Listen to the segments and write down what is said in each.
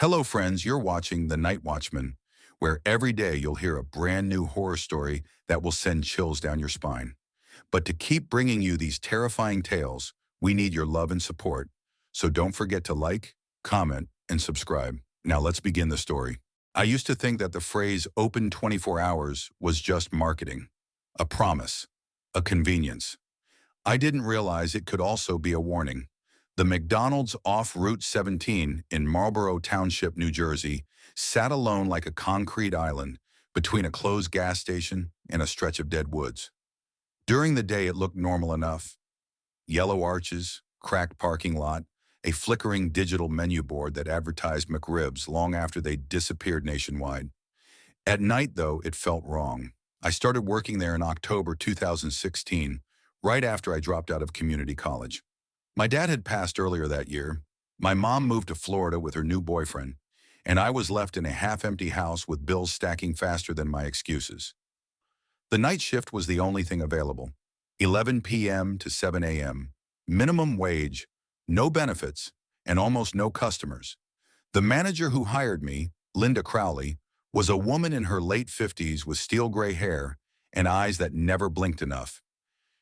Hello, friends. You're watching The Night Watchman, where every day you'll hear a brand new horror story that will send chills down your spine. But to keep bringing you these terrifying tales, we need your love and support. So don't forget to like, comment, and subscribe. Now let's begin the story. I used to think that the phrase open 24 hours was just marketing, a promise, a convenience. I didn't realize it could also be a warning. The McDonald's off Route 17 in Marlborough Township, New Jersey, sat alone like a concrete island between a closed gas station and a stretch of dead woods. During the day, it looked normal enough. Yellow arches, cracked parking lot, a flickering digital menu board that advertised McRibs long after they disappeared nationwide. At night, though, it felt wrong. I started working there in October 2016, right after I dropped out of community college. My dad had passed earlier that year. My mom moved to Florida with her new boyfriend, and I was left in a half-empty house with bills stacking faster than my excuses. The night shift was the only thing available. 11 p.m. to 7 a.m., minimum wage, no benefits, and almost no customers. The manager who hired me, Linda Crowley, was a woman in her late 50s with steel gray hair and eyes that never blinked enough.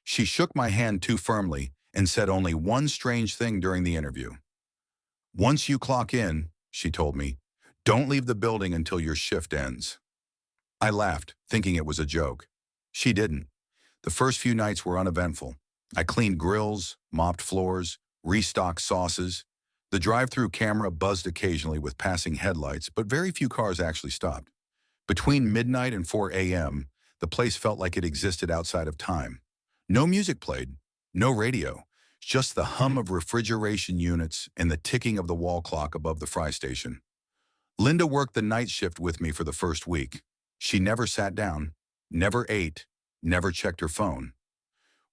She shook my hand too firmly and said only one strange thing during the interview. "Once you clock in," she told me, "don't leave the building until your shift ends." I laughed, thinking it was a joke. She didn't. The first few nights were uneventful. I cleaned grills, mopped floors, restocked sauces. The drive-through camera buzzed occasionally with passing headlights, but very few cars actually stopped. Between midnight and 4 a.m., the place felt like it existed outside of time. No music played, no radio, just the hum of refrigeration units and the ticking of the wall clock above the fry station. Linda worked the night shift with me for the first week. She never sat down, never ate, never checked her phone.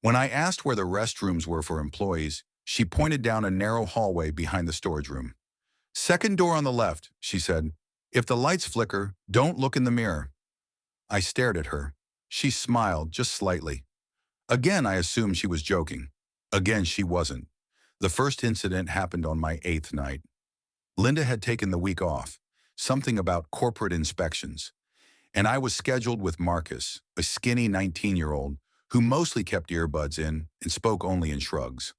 When I asked where the restrooms were for employees, she pointed down a narrow hallway behind the storage room. "Second door on the left," she said. "If the lights flicker, don't look in the mirror." I stared at her. She smiled, just slightly. Again, I assumed she was joking. Again, she wasn't. The first incident happened on my 8th night. Linda had taken the week off, something about corporate inspections, and I was scheduled with Marcus, a skinny 19-year-old who mostly kept earbuds in and spoke only in shrugs.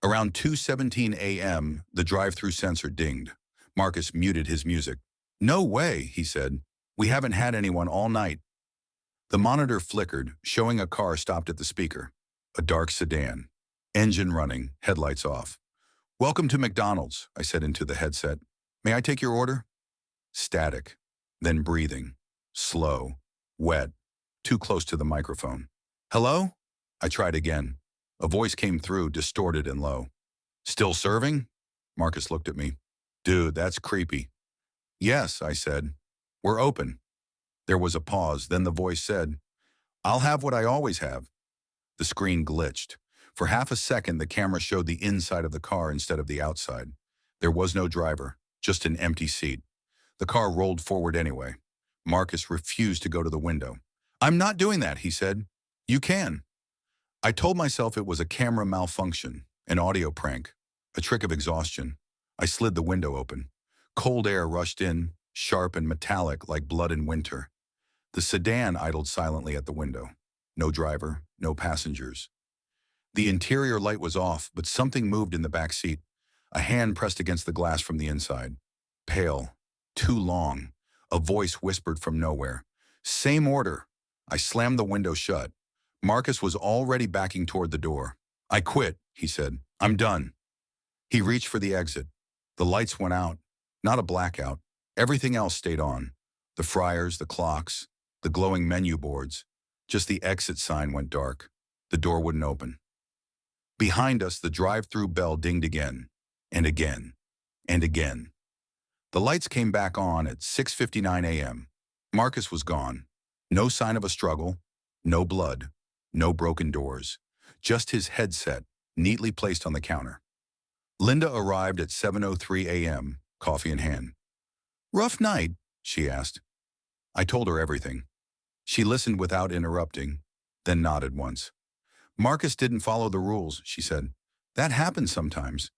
Around 2:17 a.m., the drive-through sensor dinged. Marcus muted his music. "No way," he said. "We haven't had anyone all night." The monitor flickered, showing a car stopped at the speaker. A dark sedan. Engine running, headlights off. "Welcome to McDonald's," I said into the headset. "May I take your order?" Static. Then breathing. Slow. Wet. Too close to the microphone. "Hello?" I tried again. A voice came through, distorted and low. "Still serving?" Marcus looked at me. "Dude, that's creepy." "Yes," I said. "We're open." There was a pause, then the voice said, "I'll have what I always have." The screen glitched. For half a second, the camera showed the inside of the car instead of the outside. There was no driver, just an empty seat. The car rolled forward anyway. Marcus refused to go to the window. "I'm not doing that," he said. "You can." I told myself it was a camera malfunction, an audio prank, a trick of exhaustion. I slid the window open. Cold air rushed in, sharp and metallic like blood in winter. The sedan idled silently at the window. No driver, no passengers. The interior light was off, but something moved in the back seat. A hand pressed against the glass from the inside. Pale. Too long. A voice whispered from nowhere. "Same order." I slammed the window shut. Marcus was already backing toward the door. "I quit," he said. "I'm done." He reached for the exit. The lights went out. Not a blackout. Everything else stayed on. The fryers, the clocks, the glowing menu boards. Just the exit sign went dark. The door wouldn't open. Behind us, the drive-through bell dinged again, and again, and again. The lights came back on at 6:59 a.m. Marcus was gone. No sign of a struggle, no blood, no broken doors. Just his headset, neatly placed on the counter. Linda arrived at 7:03 a.m., coffee in hand. "Rough night?" she asked. I told her everything. She listened without interrupting, then nodded once. "Marcus didn't follow the rules," she said. "That happens sometimes."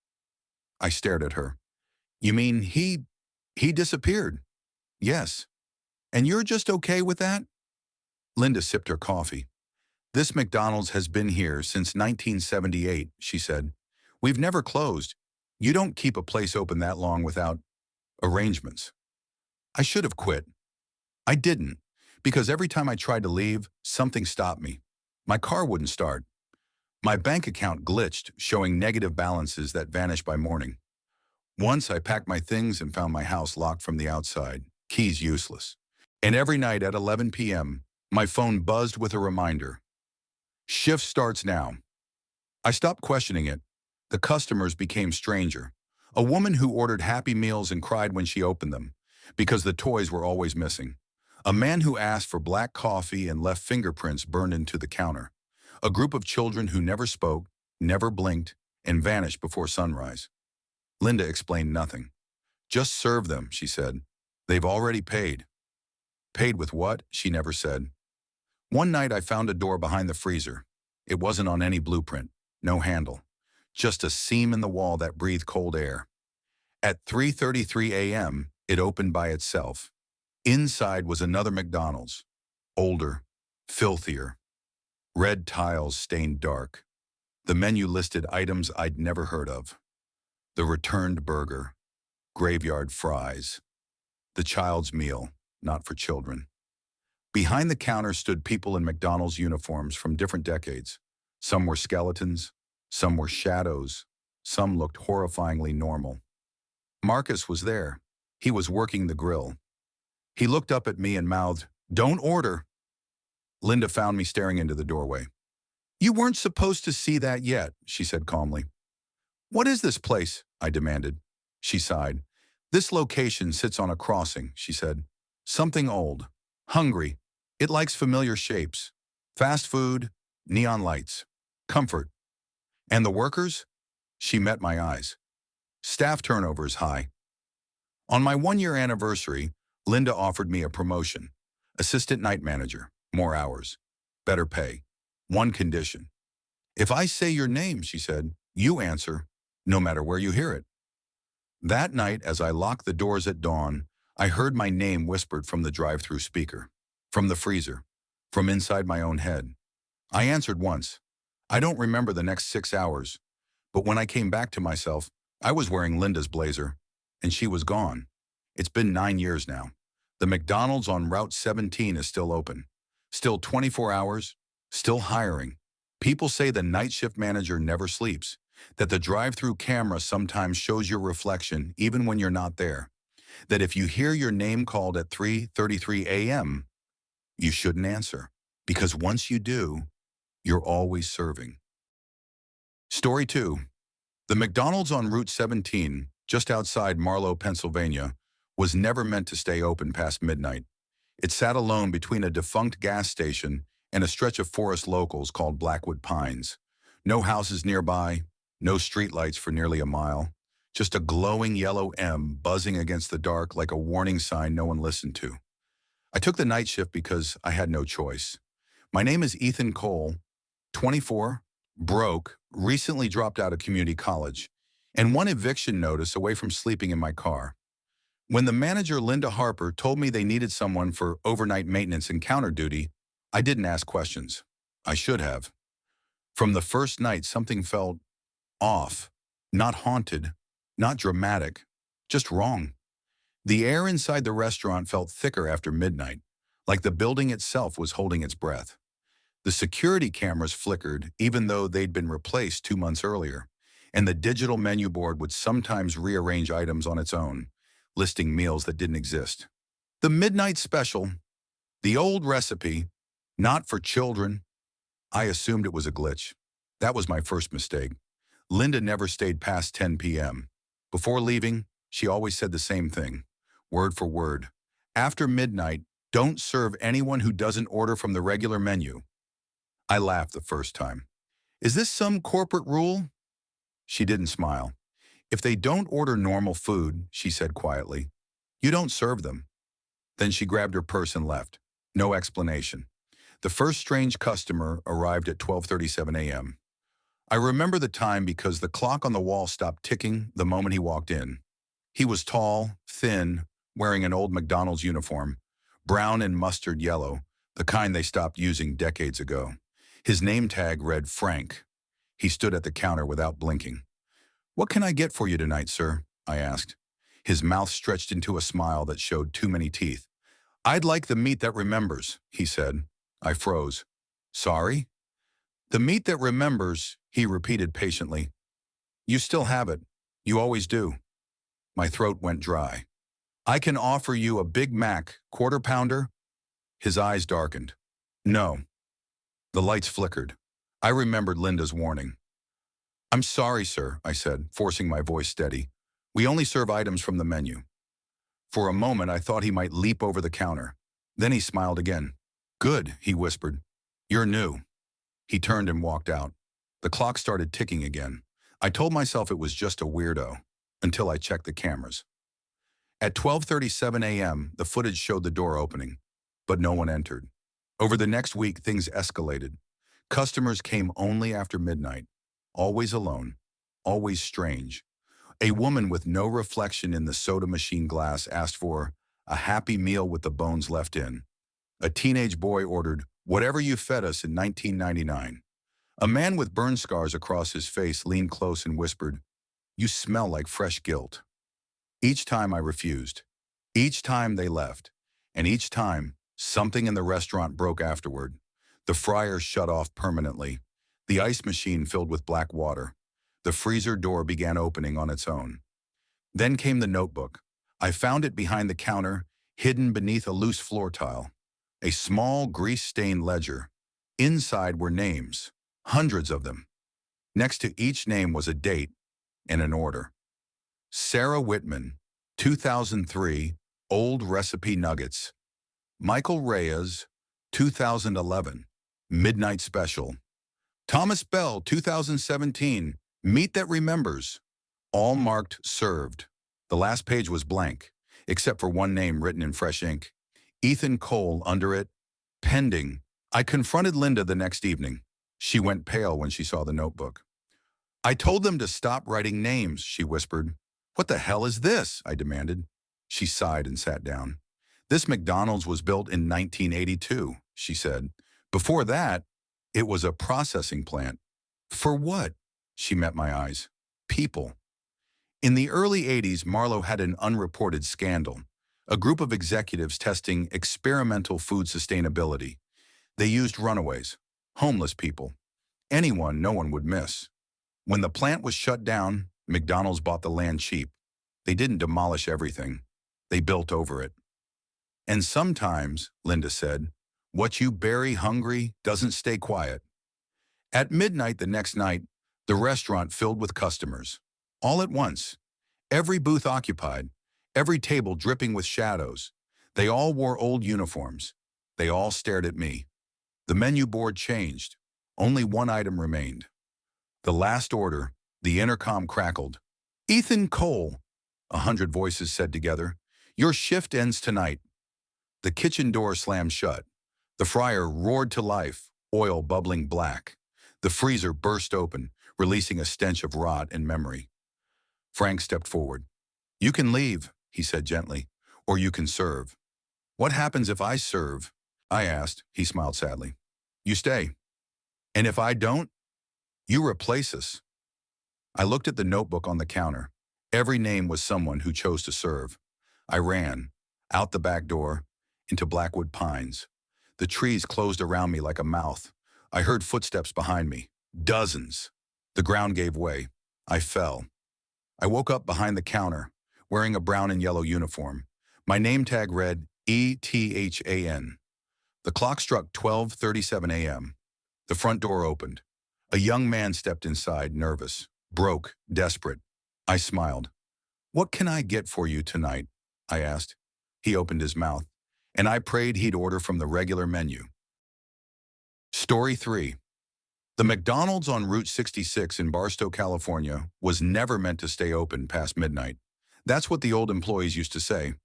I stared at her. "You mean he He disappeared. Yes. And you're just okay with that? Linda sipped her coffee. This McDonald's has been here since 1978, she said. We've never closed. You don't keep a place open that long without arrangements. I should have quit. I didn't, because every time I tried to leave, something stopped me. My car wouldn't start. My bank account glitched, showing negative balances that vanished by morning. Once I packed my things and found my house locked from the outside, keys useless. And every night at 11 p.m., my phone buzzed with a reminder. Shift starts now. I stopped questioning it. The customers became stranger. A woman who ordered Happy Meals and cried when she opened them, because the toys were always missing. A man who asked for black coffee and left fingerprints burned into the counter. A group of children who never spoke, never blinked, and vanished before sunrise. Linda explained nothing. Just serve them, she said. They've already paid. Paid with what? She never said. One night I found a door behind the freezer. It wasn't on any blueprint, no handle, just a seam in the wall that breathed cold air. At 3:33 a.m., it opened by itself. Inside was another McDonald's, older, filthier. Red tiles stained dark. The menu listed items I'd never heard of. The returned burger, graveyard fries, the child's meal, not for children. Behind the counter stood people in McDonald's uniforms from different decades. Some were skeletons, some were shadows, some looked horrifyingly normal. Marcus was there. He was working the grill. He looked up at me and mouthed, "Don't order." Linda found me staring into the doorway. "You weren't supposed to see that yet," she said calmly. "What is this place?" I demanded. She sighed. "This location sits on a crossing," she said. "Something old. Hungry. It likes familiar shapes. Fast food, neon lights, comfort. And the workers?" She met my eyes. "Staff turnover is high." On my one-year anniversary, Linda offered me a promotion. Assistant night manager, more hours, better pay. One condition. "If I say your name," she said, "you answer, no matter where you hear it." That night, as I locked the doors at dawn, I heard my name whispered from the drive-through speaker, from the freezer, from inside my own head. I answered once. I don't remember the next 6 hours, but when I came back to myself, I was wearing Linda's blazer, and she was gone. It's been 9 years now. The McDonald's on Route 17 is still open, still 24 hours, still hiring. People say the night shift manager never sleeps, that the drive-through camera sometimes shows your reflection even when you're not there, that if you hear your name called at 3:33 a.m., you shouldn't answer, because once you do, you're always serving. Story 2. The McDonald's on Route 17, just outside Marlow, Pennsylvania, was never meant to stay open past midnight. It sat alone between a defunct gas station and a stretch of forest locals called Blackwood Pines. No houses nearby, no streetlights for nearly a mile, just a glowing yellow M buzzing against the dark like a warning sign no one listened to. I took the night shift because I had no choice. My name is Ethan Cole, 24, broke, recently dropped out of community college, and one eviction notice away from sleeping in my car. When the manager, Linda Harper, told me they needed someone for overnight maintenance and counter duty, I didn't ask questions. I should have. From the first night, something felt off, not haunted, not dramatic, just wrong. The air inside the restaurant felt thicker after midnight, like the building itself was holding its breath. The security cameras flickered even though they'd been replaced 2 months earlier, and the digital menu board would sometimes rearrange items on its own, listing meals that didn't exist. The midnight special, the old recipe, not for children. I assumed it was a glitch. That was my first mistake. Linda never stayed past 10 p.m. Before leaving, she always said the same thing, word for word. After midnight, don't serve anyone who doesn't order from the regular menu. I laughed the first time. Is this some corporate rule? She didn't smile. If they don't order normal food, she said quietly, you don't serve them. Then she grabbed her purse and left. No explanation. The first strange customer arrived at 12:37 a.m. I remember the time because the clock on the wall stopped ticking the moment he walked in. He was tall, thin, wearing an old McDonald's uniform, brown and mustard yellow, the kind they stopped using decades ago. His name tag read Frank. He stood at the counter without blinking. "What can I get for you tonight, sir?" I asked. His mouth stretched into a smile that showed too many teeth. "I'd like the meat that remembers," he said. I froze. "Sorry?" "The meat that remembers," he repeated patiently. "You still have it. You always do." My throat went dry. "I can offer you a Big Mac, quarter pounder?" His eyes darkened. "No." The lights flickered. I remembered Linda's warning. "I'm sorry, sir," I said, forcing my voice steady. "We only serve items from the menu." For a moment, I thought he might leap over the counter. Then he smiled again. "Good," he whispered. "You're new." He turned and walked out. The clock started ticking again. I told myself it was just a weirdo, until I checked the cameras. At 12:37 a.m., the footage showed the door opening, but no one entered. Over the next week, things escalated. Customers came only after midnight, always alone, always strange. A woman with no reflection in the soda machine glass asked for a Happy Meal with the bones left in. A teenage boy ordered, "Whatever you fed us in 1999. A man with burn scars across his face leaned close and whispered, "You smell like fresh guilt." Each time I refused. Each time they left. And each time, something in the restaurant broke afterward. The fryer shut off permanently. The ice machine filled with black water. The freezer door began opening on its own. Then came the notebook. I found it behind the counter, hidden beneath a loose floor tile. A small, grease-stained ledger. Inside were names, hundreds of them. Next to each name was a date and an order. Sarah Whitman, 2003, Old Recipe Nuggets. Michael Reyes, 2011, Midnight Special. Thomas Bell, 2017, Meat That Remembers. All marked served. The last page was blank, except for one name written in fresh ink. Ethan Cole under it, pending. I confronted Linda the next evening. She went pale when she saw the notebook. "I told them to stop writing names," she whispered. "What the hell is this?" I demanded. She sighed and sat down. "This McDonald's was built in 1982, she said. "Before that, it was a processing plant." "For what?" She met my eyes. "People." In the early 80s, Marlowe had an unreported scandal. A group of executives testing experimental food sustainability. They used runaways, homeless people, anyone no one would miss. When the plant was shut down, McDonald's bought the land cheap. They didn't demolish everything. They built over it. "And sometimes," Linda said, "what you bury hungry doesn't stay quiet." At midnight the next night, the restaurant filled with customers. All at once. Every booth occupied. Every table dripping with shadows. They all wore old uniforms. They all stared at me. The menu board changed. Only one item remained. The last order. The intercom crackled. "Ethan Cole," 100 voices said together. "Your shift ends tonight." The kitchen door slammed shut. The fryer roared to life, oil bubbling black. The freezer burst open, releasing a stench of rot and memory. Frank stepped forward. "You can leave," he said gently, "or you can serve." "What happens if I serve?" I asked. He smiled sadly. "You stay. And if I don't, you replace us." I looked at the notebook on the counter. Every name was someone who chose to serve. I ran, out the back door, into Blackwood Pines. The trees closed around me like a mouth. I heard footsteps behind me. Dozens. The ground gave way. I fell. I woke up behind the counter, wearing a brown and yellow uniform. My name tag read ETHAN. The clock struck 12:37 a.m. The front door opened. A young man stepped inside, nervous, broke, desperate. I smiled. "What can I get for you tonight?" I asked. He opened his mouth, and I prayed he'd order from the regular menu. Story 3. The McDonald's on Route 66 in Barstow, California, was never meant to stay open past midnight. That's what the old employees used to say.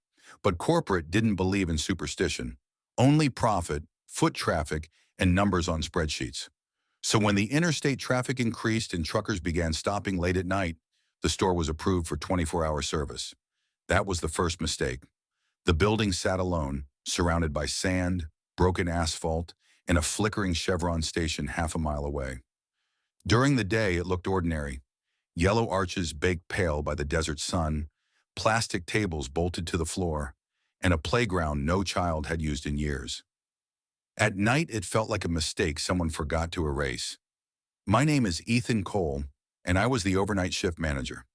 But corporate didn't believe in superstition. Only profit, foot traffic, and numbers on spreadsheets. So when the interstate traffic increased and truckers began stopping late at night, the store was approved for 24-hour service. That was the first mistake. The building sat alone, surrounded by sand, broken asphalt, and a flickering chevron station half a mile away. During the day, it looked ordinary. Yellow arches baked pale by the desert sun, plastic tables bolted to the floor, and a playground no child had used in years. At night, it felt like a mistake someone forgot to erase. My name is Ethan Cole, and I was the overnight shift manager.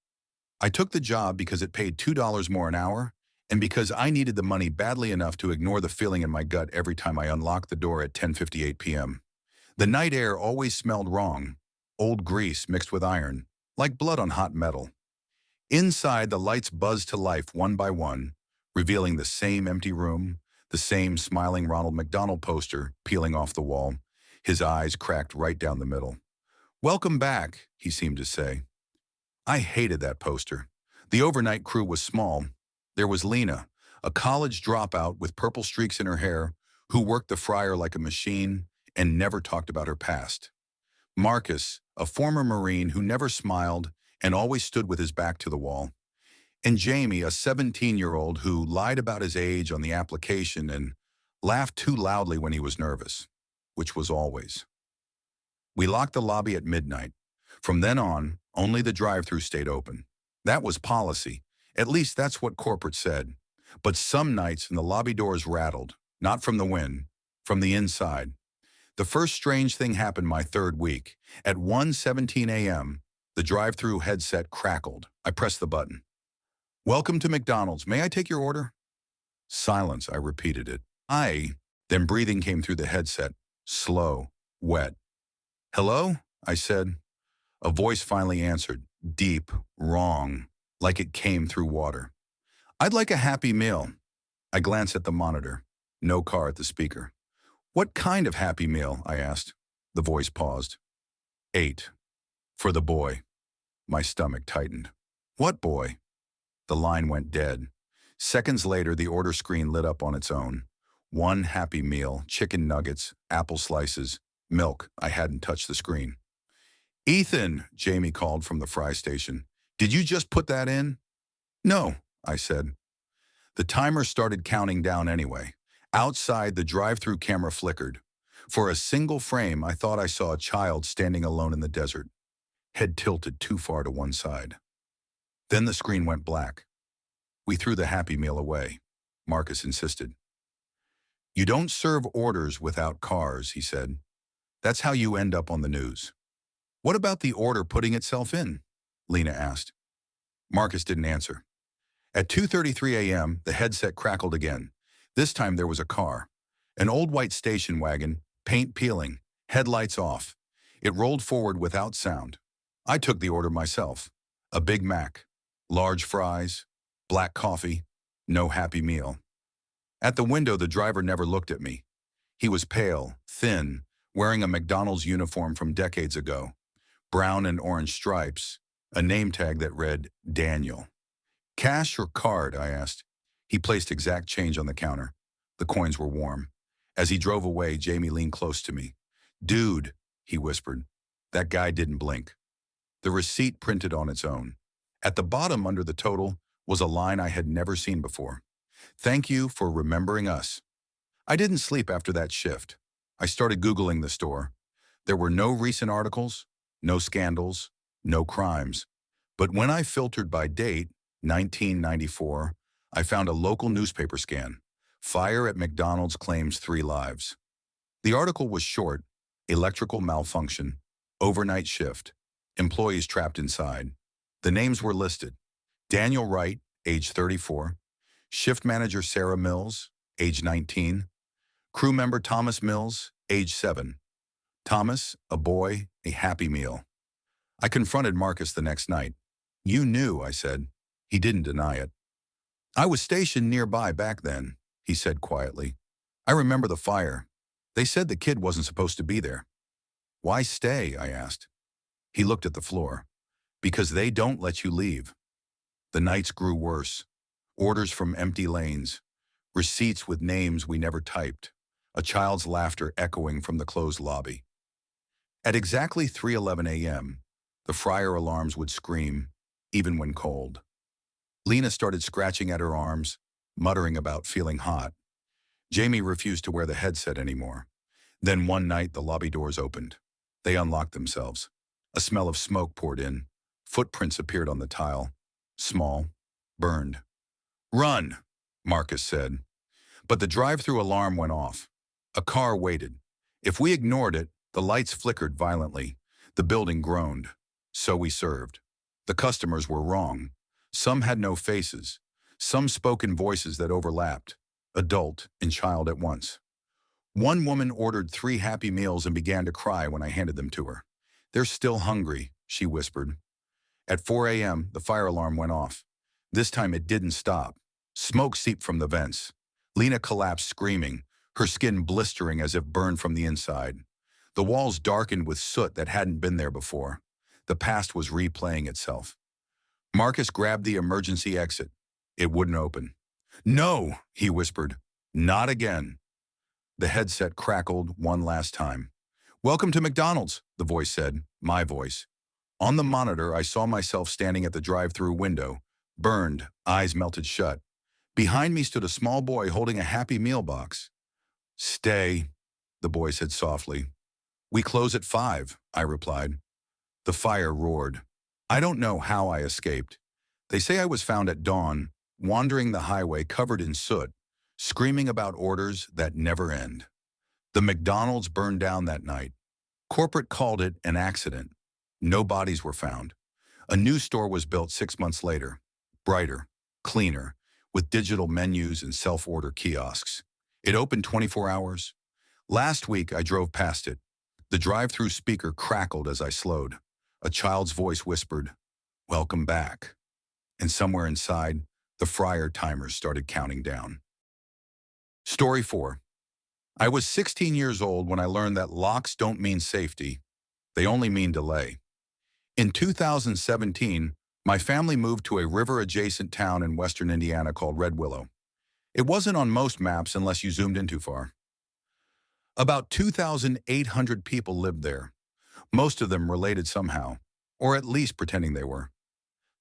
I took the job because it paid $2 more an hour, and because I needed the money badly enough to ignore the feeling in my gut every time I unlocked the door at 10:58 p.m. The night air always smelled wrong, old grease mixed with iron, like blood on hot metal. Inside, the lights buzzed to life one by one, revealing the same empty room, the same smiling Ronald McDonald poster peeling off the wall, his eyes cracked right down the middle. "Welcome back," he seemed to say. I hated that poster. The overnight crew was small. There was Lena, a college dropout with purple streaks in her hair, who worked the fryer like a machine and never talked about her past. Marcus, a former Marine who never smiled and always stood with his back to the wall. And Jamie, a 17-year-old who lied about his age on the application and laughed too loudly when he was nervous, which was always. We locked the lobby at midnight. From then on, only the drive-thru stayed open. That was policy. At least that's what corporate said. But some nights the lobby doors rattled, not from the wind, from the inside. The first strange thing happened my third week. At 1:17 a.m., the drive-thru headset crackled. I pressed the button. "Welcome to McDonald's. May I take your order?" Silence, I repeated it. Then breathing came through the headset, slow, wet. "Hello?" I said. A voice finally answered, deep, wrong, like it came through water. "I'd like a Happy Meal." I glanced at the monitor. No car at the speaker. "What kind of Happy Meal?" I asked. The voice paused. 8. For the boy. My stomach tightened. "What boy?" The line went dead. Seconds later, the order screen lit up on its own. One Happy Meal, chicken nuggets, apple slices, milk. I hadn't touched the screen. "Ethan," Jamie called from the fry station. "Did you just put that in?" "No," I said. The timer started counting down anyway. Outside, the drive-thru camera flickered. For a single frame, I thought I saw a child standing alone in the desert, head tilted too far to one side. Then the screen went black. We threw the Happy Meal away. Marcus insisted. "You don't serve orders without cars," he said. "That's how you end up on the news." "What about the order putting itself in?" Lena asked. Marcus didn't answer. At 2:33 a.m., the headset crackled again. This time there was a car. An old white station wagon, paint peeling, headlights off. It rolled forward without sound. I took the order myself. A Big Mac, large fries, black coffee, no Happy Meal. At the window, the driver never looked at me. He was pale, thin, wearing a McDonald's uniform from decades ago. Brown and orange stripes, a name tag that read Daniel. "Cash or card?" I asked. He placed exact change on the counter. The coins were warm. As he drove away, Jamie leaned close to me. "Dude," he whispered. That guy didn't blink. The receipt printed on its own. At the bottom under the total was a line I had never seen before. "Thank you for remembering us." I didn't sleep after that shift. I started Googling the store. There were no recent articles, no scandals, no crimes. But when I filtered by date, 1994, I found a local newspaper scan. Fire at McDonald's claims 3 lives. The article was short: electrical malfunction, overnight shift, employees trapped inside. The names were listed: Daniel Wright, age 34, shift manager Sarah Mills, age 19, crew member Thomas Mills, age 7. Thomas, a boy, a Happy Meal. I confronted Marcus the next night. "You knew," I said. He didn't deny it. "I was stationed nearby back then," he said quietly. "I remember the fire. They said the kid wasn't supposed to be there." "Why stay?" I asked. He looked at the floor. "Because they don't let you leave." The nights grew worse. Orders from empty lanes. Receipts with names we never typed. A child's laughter echoing from the closed lobby. At exactly 3:11 a.m., the fryer alarms would scream, even when cold. Lena started scratching at her arms, muttering about feeling hot. Jamie refused to wear the headset anymore. Then one night, the lobby doors opened. They unlocked themselves. A smell of smoke poured in. Footprints appeared on the tile. Small, burned. "Run," Marcus said. But the drive-through alarm went off. A car waited. If we ignored it, the lights flickered violently. The building groaned. So we served. The customers were wrong. Some had no faces. Some spoke in voices that overlapped, adult and child at once. One woman ordered 3 Happy Meals and began to cry when I handed them to her. "They're still hungry," she whispered. At 4 a.m., the fire alarm went off. This time it didn't stop. Smoke seeped from the vents. Lena collapsed screaming, her skin blistering as if burned from the inside. The walls darkened with soot that hadn't been there before. The past was replaying itself. Marcus grabbed the emergency exit. It wouldn't open. "No," he whispered. "Not again." The headset crackled one last time. "Welcome to McDonald's," the voice said, my voice. On the monitor, I saw myself standing at the drive-through window, burned, eyes melted shut. Behind me stood a small boy holding a Happy Meal box. "Stay," the boy said softly. "We close at 5, I replied. The fire roared. I don't know how I escaped. They say I was found at dawn, wandering the highway covered in soot, screaming about orders that never end. The McDonald's burned down that night. Corporate called it an accident. No bodies were found. A new store was built 6 months later, brighter, cleaner, with digital menus and self-order kiosks. It opened 24 hours. Last week, I drove past it. The drive-through speaker crackled as I slowed. A child's voice whispered, "Welcome back." And somewhere inside, the fryer timers started counting down. Story 4. I was 16 years old when I learned that locks don't mean safety. They only mean delay. In 2017, my family moved to a river-adjacent town in western Indiana called Red Willow. It wasn't on most maps unless you zoomed in too far. About 2,800 people lived there, most of them related somehow, or at least pretending they were.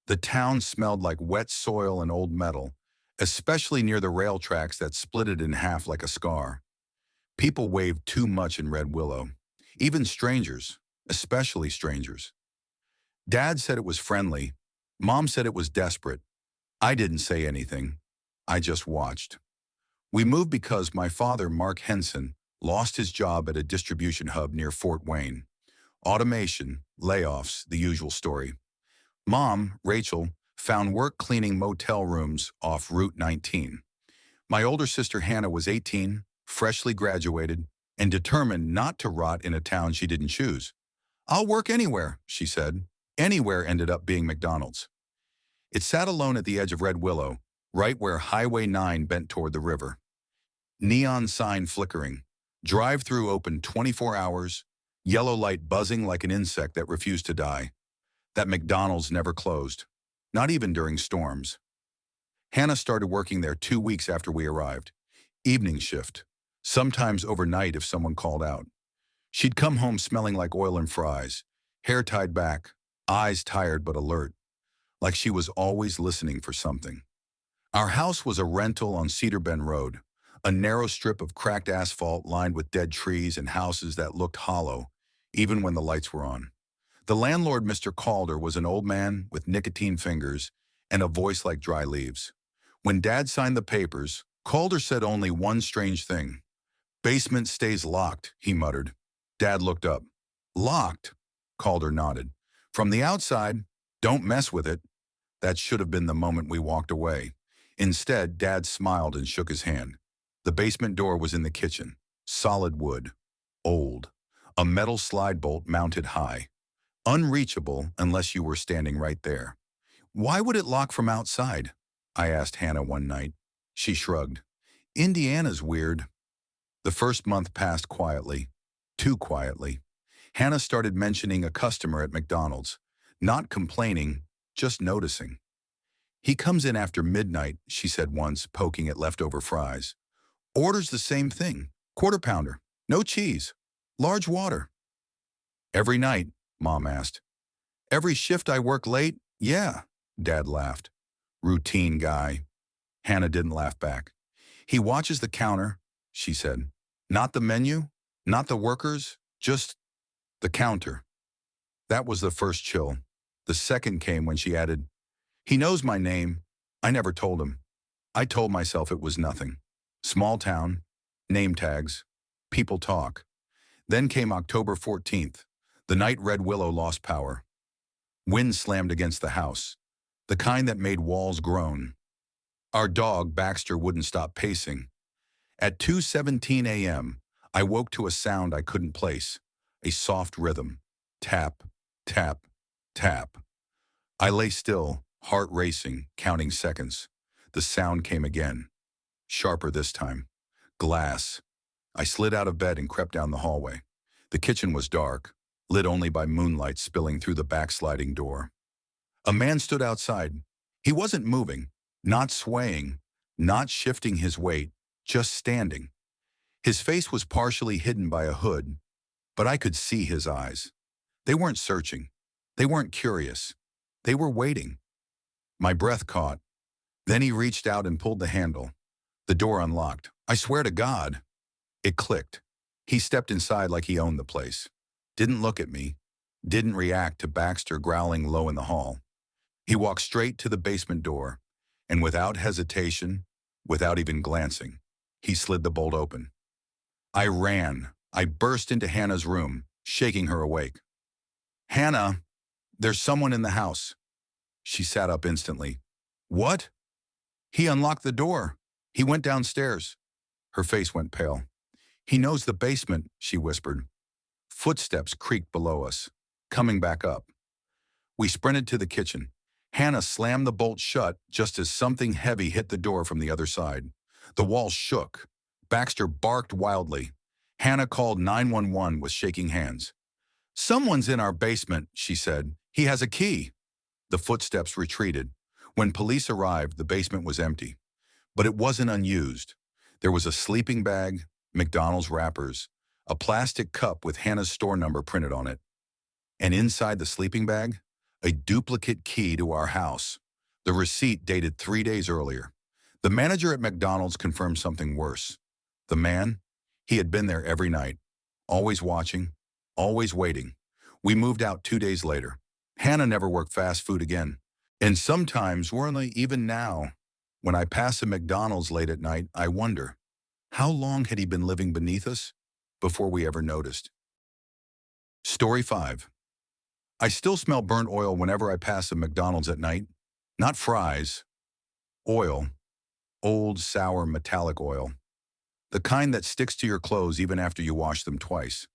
The town smelled like wet soil and old metal, especially near the rail tracks that split it in half like a scar. People waved too much in Red Willow, even strangers, especially strangers. Dad said it was friendly. Mom said it was desperate. I didn't say anything. I just watched. We moved because my father, Mark Henson, lost his job at a distribution hub near Fort Wayne. Automation, layoffs, the usual story. Mom, Rachel, found work cleaning motel rooms off Route 19. My older sister Hannah was 18, freshly graduated, and determined not to rot in a town she didn't choose. "I'll work anywhere," she said. Anywhere ended up being McDonald's. It sat alone at the edge of Red Willow, right where Highway 9 bent toward the river. Neon sign flickering. Drive-through open 24 hours, yellow light buzzing like an insect that refused to die. That McDonald's never closed, not even during storms. Hannah started working there 2 weeks after we arrived. Evening shift, sometimes overnight if someone called out. She'd come home smelling like oil and fries, hair tied back, eyes tired but alert, like she was always listening for something. Our house was a rental on Cedar Bend Road, a narrow strip of cracked asphalt lined with dead trees and houses that looked hollow, even when the lights were on. The landlord, Mr. Calder, was an old man with nicotine fingers and a voice like dry leaves. When Dad signed the papers, Calder said only one strange thing. "Basement stays locked," he muttered. Dad looked up. "Locked?" Calder nodded. "From the outside, don't mess with it." That should have been the moment we walked away. Instead, Dad smiled and shook his hand. The basement door was in the kitchen. Solid wood. Old. A metal slide bolt mounted high. Unreachable unless you were standing right there. "Why would it lock from outside?" I asked Hannah one night. She shrugged. "Indiana's weird." The first month passed quietly. Too quietly. Hannah started mentioning a customer at McDonald's. Not complaining, just noticing. "He comes in after midnight," she said once, poking at leftover fries. "Orders the same thing. Quarter pounder. No cheese. Large water." "Every night?" Mom asked. "Every shift I work late? Yeah," Dad laughed. Routine guy. Hannah didn't laugh back. He watches the counter, she said. Not the menu, not the workers, just the counter. That was the first chill. The second came when she added, he knows my name. I never told him. I told myself it was nothing. Small town, name tags, people talk. Then came October 14th, the night Red Willow lost power. Wind slammed against the house, the kind that made walls groan. Our dog, Baxter, wouldn't stop pacing. At 2:17 a.m., I woke to a sound I couldn't place, a soft rhythm. Tap, tap, tap. I lay still, heart racing, counting seconds. The sound came again, sharper this time. Glass. I slid out of bed and crept down the hallway. The kitchen was dark, lit only by moonlight spilling through the backsliding door. A man stood outside. He wasn't moving, not swaying, not shifting his weight, just standing. His face was partially hidden by a hood, but I could see his eyes. They weren't searching. They weren't curious. They were waiting. My breath caught. Then he reached out and pulled the handle. The door unlocked. I swear to God. It clicked. He stepped inside like he owned the place. Didn't look at me. Didn't react to Baxter growling low in the hall. He walked straight to the basement door, and without hesitation, without even glancing, he slid the bolt open. I ran. I burst into Hannah's room, shaking her awake. Hannah, there's someone in the house. She sat up instantly. What? He unlocked the door. He went downstairs. Her face went pale. He knows the basement, she whispered. Footsteps creaked below us, coming back up. We sprinted to the kitchen. Hannah slammed the bolt shut just as something heavy hit the door from the other side. The walls shook. Baxter barked wildly. Hannah called 911 with shaking hands. Someone's in our basement, she said. He has a key. The footsteps retreated. When police arrived, the basement was empty. But it wasn't unused. There was a sleeping bag, McDonald's wrappers, a plastic cup with Hannah's store number printed on it. And inside the sleeping bag, a duplicate key to our house. The receipt dated 3 days earlier. The manager at McDonald's confirmed something worse. The man, he had been there every night, always watching, always waiting. We moved out 2 days later. Hannah never worked fast food again. And sometimes, even now, when I pass a McDonald's late at night, I wonder, how long had he been living beneath us before we ever noticed? Story 5. I still smell burnt oil whenever I pass a McDonald's at night. Not fries. Oil. Old, sour, metallic oil. The kind that sticks to your clothes even after you wash them twice.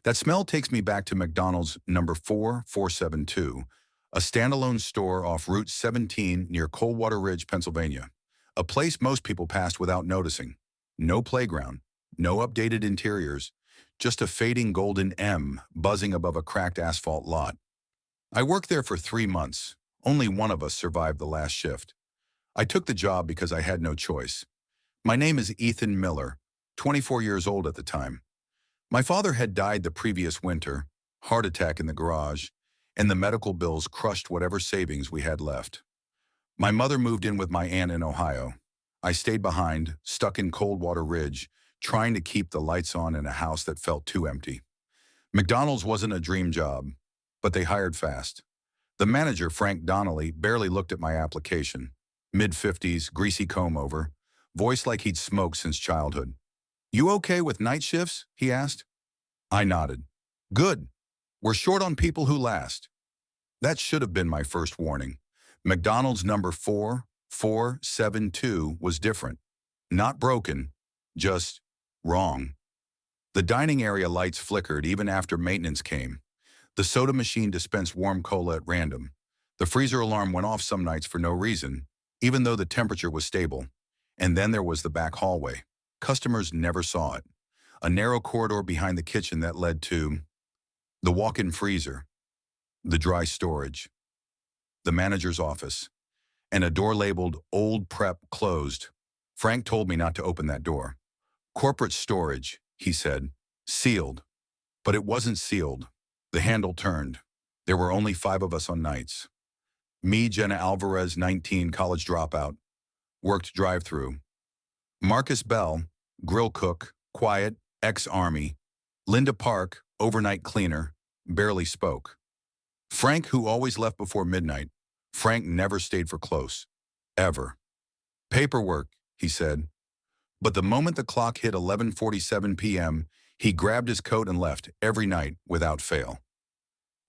That smell takes me back to McDonald's number 4472, a standalone store off Route 17 near Coldwater Ridge, Pennsylvania. A place most people passed without noticing. No playground, no updated interiors, just a fading golden M buzzing above a cracked asphalt lot. I worked there for 3 months. Only one of us survived the last shift. I took the job because I had no choice. My name is Ethan Miller, 24 years old at the time. My father had died the previous winter, heart attack in the garage, and the medical bills crushed whatever savings we had left. My mother moved in with my aunt in Ohio. I stayed behind, stuck in Coldwater Ridge, trying to keep the lights on in a house that felt too empty. McDonald's wasn't a dream job, but they hired fast. The manager, Frank Donnelly, barely looked at my application. Mid-50s, greasy comb-over, voice like he'd smoked since childhood. You okay with night shifts? He asked. I nodded. Good. We're short on people who last. That should have been my first warning. McDonald's number 4472 was different. Not broken, just wrong. The dining area lights flickered even after maintenance came. The soda machine dispensed warm cola at random. The freezer alarm went off some nights for no reason, even though the temperature was stable. And then there was the back hallway. Customers never saw it. A narrow corridor behind the kitchen that led to the walk-in freezer, the dry storage, the manager's office, and a door labeled Old Prep Closed. Frank told me not to open that door. Corporate storage, he said, sealed. But it wasn't sealed. The handle turned. There were only 5 of us on nights. Me, Jenna Alvarez, 19, college dropout. Worked drive-through. Marcus Bell, grill cook, quiet, ex-Army. Linda Park, overnight cleaner, barely spoke. Frank, who always left before midnight. Frank never stayed for close. Ever. Paperwork, he said. But the moment the clock hit 11:47 p.m., he grabbed his coat and left every night without fail.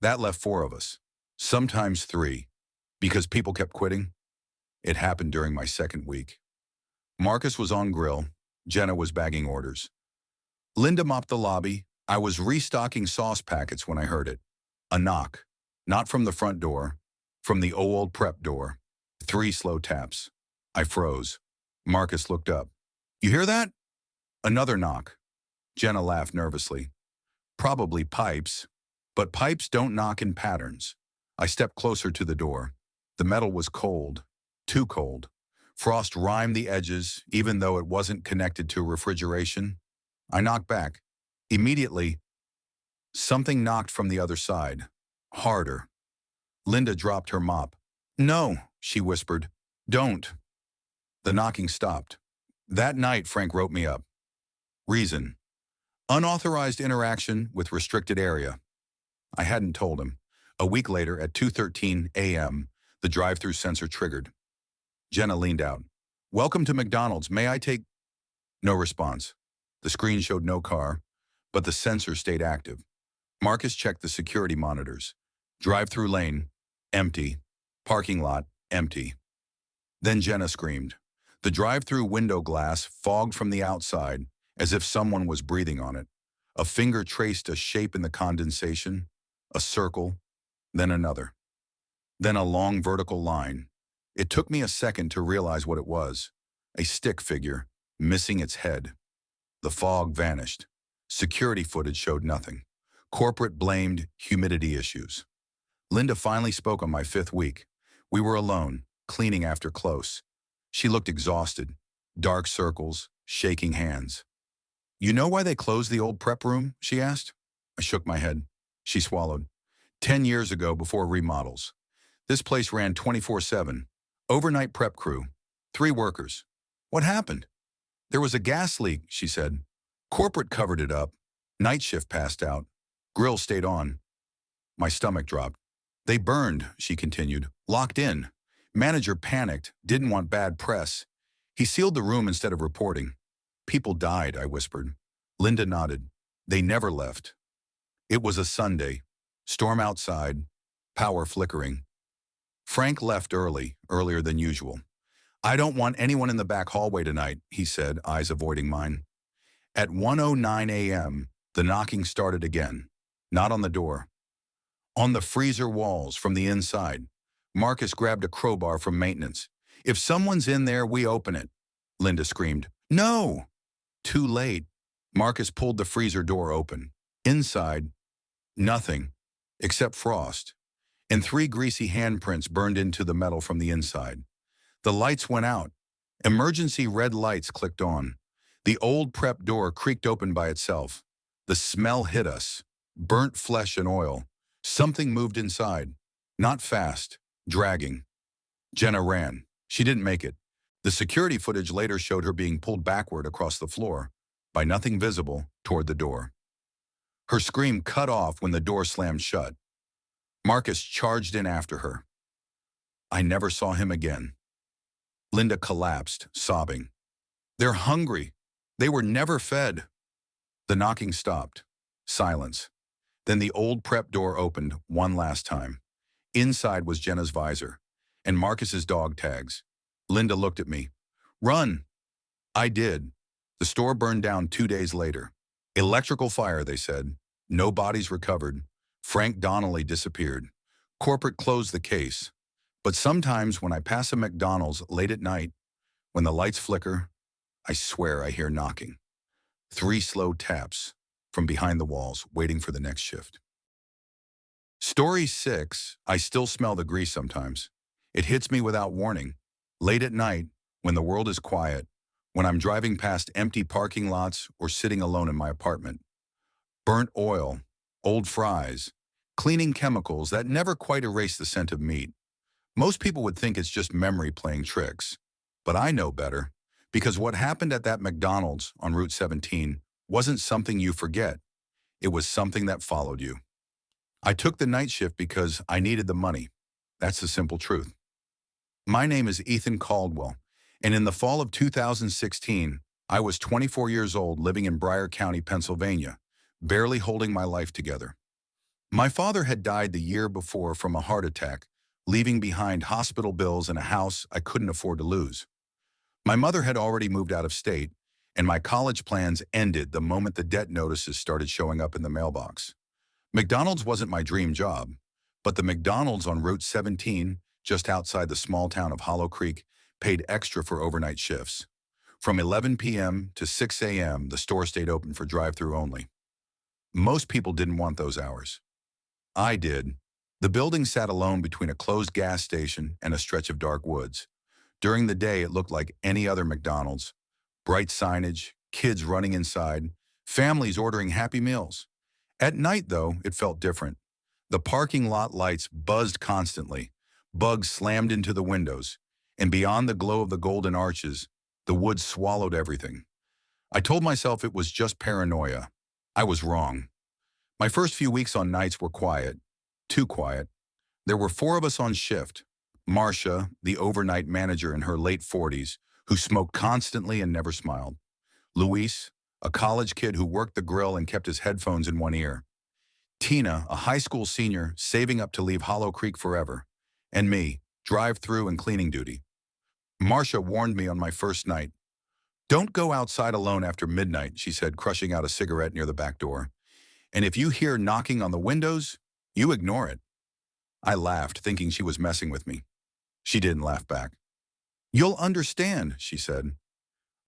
That left 4 of us, sometimes 3, because people kept quitting. It happened during my second week. Marcus was on grill. Jenna was bagging orders. Linda mopped the lobby. I was restocking sauce packets when I heard it. A knock. Not from the front door, from the old prep door. 3 slow taps. I froze. Marcus looked up. You hear that? Another knock. Jenna laughed nervously. Probably pipes, but pipes don't knock in patterns. I stepped closer to the door. The metal was cold, too cold. Frost rimed the edges, even though it wasn't connected to refrigeration. I knocked back. Immediately, something knocked from the other side. Harder. Linda dropped her mop. No, she whispered. Don't. The knocking stopped. That night, Frank wrote me up. Reason. Unauthorized interaction with restricted area. I hadn't told him. A week later, at 2:13 a.m., the drive-through sensor triggered. Jenna leaned out. Welcome to McDonald's. May I take... No response. The screen showed no car, but the sensor stayed active. Marcus checked the security monitors. Drive-through lane, empty. Parking lot, empty. Then Jenna screamed. The drive-through window glass fogged from the outside, as if someone was breathing on it. A finger traced a shape in the condensation, a circle, then another. Then a long vertical line. It took me a second to realize what it was. A stick figure, missing its head. The fog vanished. Security footage showed nothing. Corporate blamed humidity issues. Linda finally spoke on my 5th week. We were alone, cleaning after close. She looked exhausted. Dark circles, shaking hands. You know why they closed the old prep room? She asked. I shook my head. She swallowed. 10 years ago, before remodels. This place ran 24/7. Overnight prep crew. 3 workers. What happened? There was a gas leak, she said. Corporate covered it up. Night shift passed out. Grill stayed on. My stomach dropped. They burned, she continued. Locked in. Manager panicked, didn't want bad press. He sealed the room instead of reporting. People died, I whispered. Linda nodded. They never left. It was a Sunday. Storm outside. Power flickering. Frank left early, earlier than usual. I don't want anyone in the back hallway tonight, he said, eyes avoiding mine. At 1:09 a.m., the knocking started again. Not on the door. On the freezer walls from the inside. Marcus grabbed a crowbar from maintenance. If someone's in there, we open it. Linda screamed. No! Too late. Marcus pulled the freezer door open. Inside, nothing, except frost. And 3 greasy handprints burned into the metal from the inside. The lights went out. Emergency red lights clicked on. The old prep door creaked open by itself. The smell hit us. Burnt flesh and oil. Something moved inside. Not fast. Dragging. Jenna ran. She didn't make it. The security footage later showed her being pulled backward across the floor, by nothing visible, toward the door. Her scream cut off when the door slammed shut. Marcus charged in after her. I never saw him again. Linda collapsed, sobbing. They're hungry. They were never fed. The knocking stopped. Silence. Then the old prep door opened one last time. Inside was Jenna's visor and Marcus's dog tags. Linda looked at me. Run. I did. The store burned down 2 days later. Electrical fire, they said. No bodies recovered. Frank Donnelly disappeared. Corporate closed the case. But sometimes when I pass a McDonald's late at night, when the lights flicker, I swear I hear knocking. 3 slow taps from behind the walls, waiting for the next shift. Story 6, I still smell the grease sometimes. It hits me without warning. Late at night, when the world is quiet, when I'm driving past empty parking lots or sitting alone in my apartment. Burnt oil, old fries, cleaning chemicals that never quite erase the scent of meat. Most people would think it's just memory playing tricks. But I know better, because what happened at that McDonald's on Route 17 wasn't something you forget. It was something that followed you. I took the night shift because I needed the money. That's the simple truth. My name is Ethan Caldwell, and in the fall of 2016, I was 24 years old living in Bryan County, Pennsylvania, barely holding my life together. My father had died the year before from a heart attack, leaving behind hospital bills and a house I couldn't afford to lose. My mother had already moved out of state, and my college plans ended the moment the debt notices started showing up in the mailbox. McDonald's wasn't my dream job, but the McDonald's on Route 17, just outside the small town of Hollow Creek, paid extra for overnight shifts. From 11 p.m. to 6 a.m., the store stayed open for drive-through only. Most people didn't want those hours. I did. The building sat alone between a closed gas station and a stretch of dark woods. During the day, it looked like any other McDonald's. Bright signage, kids running inside, families ordering Happy Meals. At night, though, it felt different. The parking lot lights buzzed constantly. Bugs slammed into the windows. And beyond the glow of the golden arches, the woods swallowed everything. I told myself it was just paranoia. I was wrong. My first few weeks on nights were quiet. Too quiet. There were 4 of us on shift. Marcia, the overnight manager in her late 40s, who smoked constantly and never smiled. Luis, a college kid who worked the grill and kept his headphones in one ear. Tina, a high school senior saving up to leave Hollow Creek forever. And me, drive-through and cleaning duty. Marcia warned me on my first night. "Don't go outside alone after midnight," she said, crushing out a cigarette near the back door. "And if you hear knocking on the windows, you ignore it." I laughed, thinking she was messing with me. She didn't laugh back. "You'll understand," she said.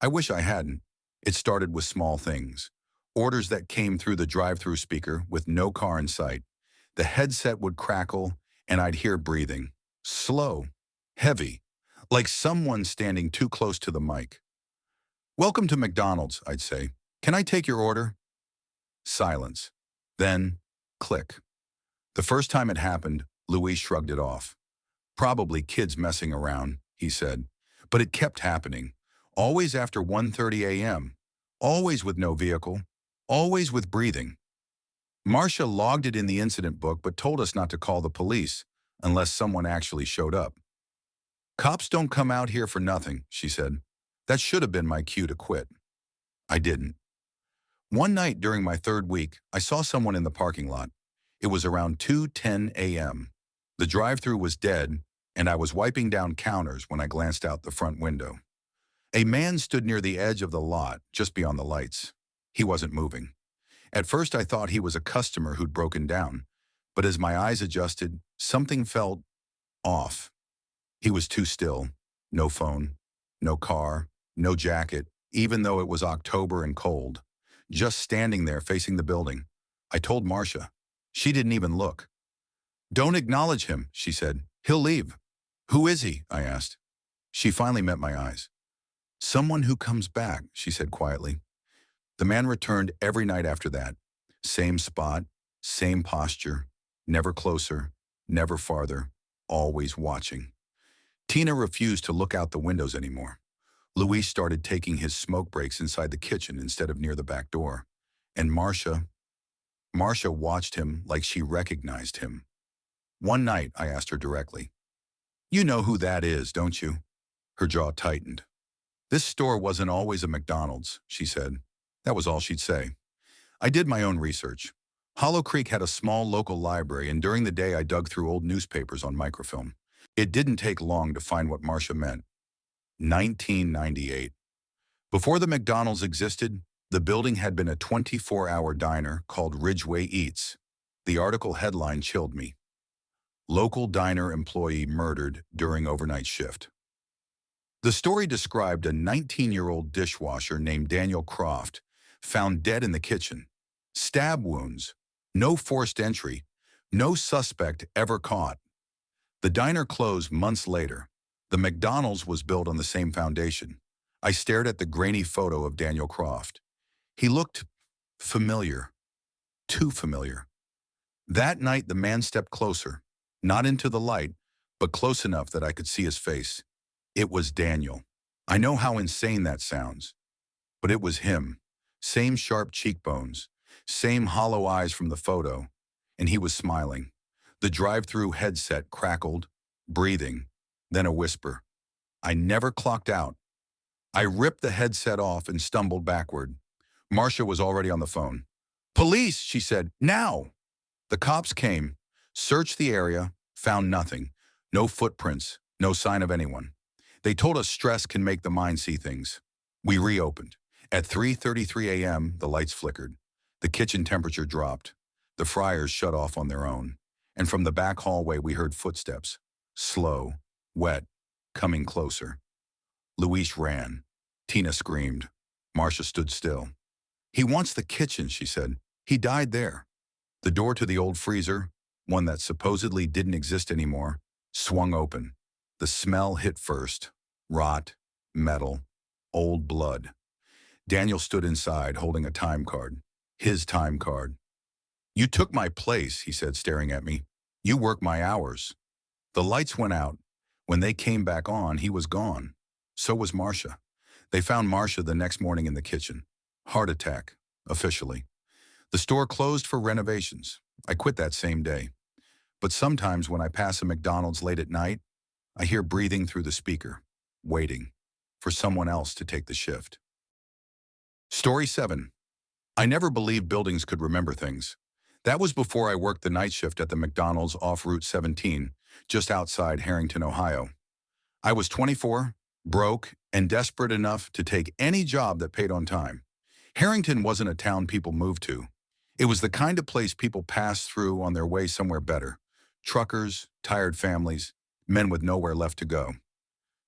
I wish I hadn't. It started with small things. Orders that came through the drive-through speaker with no car in sight. The headset would crackle, and I'd hear breathing. Slow, heavy, like someone standing too close to the mic. "Welcome to McDonald's," I'd say. "Can I take your order?" Silence. Then, click. The first time it happened, Luis shrugged it off. "Probably kids messing around," he said. But it kept happening. Always after 1:30 a.m. Always with no vehicle. Always with breathing. Marcia logged it in the incident book but told us not to call the police unless someone actually showed up. "Cops don't come out here for nothing," she said. That should have been my cue to quit. I didn't. One night during my 3rd week, I saw someone in the parking lot. It was around 2:10 a.m. The drive-through was dead, and I was wiping down counters when I glanced out the front window. A man stood near the edge of the lot, just beyond the lights. He wasn't moving. At first I thought he was a customer who'd broken down, but as my eyes adjusted, something felt off. He was too still. No phone, no car, no jacket, even though it was October and cold. Just standing there facing the building. I told Marcia. She didn't even look. "Don't acknowledge him," she said. "He'll leave." "Who is he?" I asked. She finally met my eyes. "Someone who comes back," she said quietly. The man returned every night after that. Same spot, same posture, never closer, never farther, always watching. Tina refused to look out the windows anymore. Luis started taking his smoke breaks inside the kitchen instead of near the back door. And Marcia watched him like she recognized him. One night, I asked her directly, "You know who that is, don't you?" Her jaw tightened. "This store wasn't always a McDonald's," she said. That was all she'd say. I did my own research. Hollow Creek had a small local library, and during the day I dug through old newspapers on microfilm. It didn't take long to find what Marcia meant. 1998. Before the McDonald's existed, the building had been a 24-hour diner called Ridgeway Eats. The article headline chilled me. "Local diner employee murdered during overnight shift." The story described a 19-year-old dishwasher named Daniel Croft, found dead in the kitchen. Stab wounds, no forced entry, no suspect ever caught. The diner closed months later. The McDonald's was built on the same foundation. I stared at the grainy photo of Daniel Croft. He looked familiar, too familiar. That night, the man stepped closer, not into the light, but close enough that I could see his face. It was Daniel. I know how insane that sounds, but it was him. Same sharp cheekbones, same hollow eyes from the photo, and he was smiling. The drive-through headset crackled, breathing, then a whisper. I never clocked out. I ripped the headset off and stumbled backward. Marcia was already on the phone. Police, she said, now! The cops came, searched the area, found nothing. No footprints, no sign of anyone. They told us stress can make the mind see things. We reopened. At 3:33 a.m., the lights flickered. The kitchen temperature dropped. The fryers shut off on their own. And from the back hallway, we heard footsteps. Slow, wet, coming closer. Luis ran. Tina screamed. Marcia stood still. He wants the kitchen, she said. He died there. The door to the old freezer, one that supposedly didn't exist anymore, swung open. The smell hit first. Rot, metal, old blood. Daniel stood inside, holding a time card. His time card. You took my place, he said, staring at me. You work my hours. The lights went out. When they came back on, he was gone. So was Marcia. They found Marcia the next morning in the kitchen. Heart attack, officially. The store closed for renovations. I quit that same day. But sometimes when I pass a McDonald's late at night, I hear breathing through the speaker, waiting for someone else to take the shift. Story 7. I never believed buildings could remember things. That was before I worked the night shift at the McDonald's off Route 17, just outside Harrington, Ohio. I was 24, broke, and desperate enough to take any job that paid on time. Harrington wasn't a town people moved to. It was the kind of place people passed through on their way somewhere better. Truckers, tired families, men with nowhere left to go.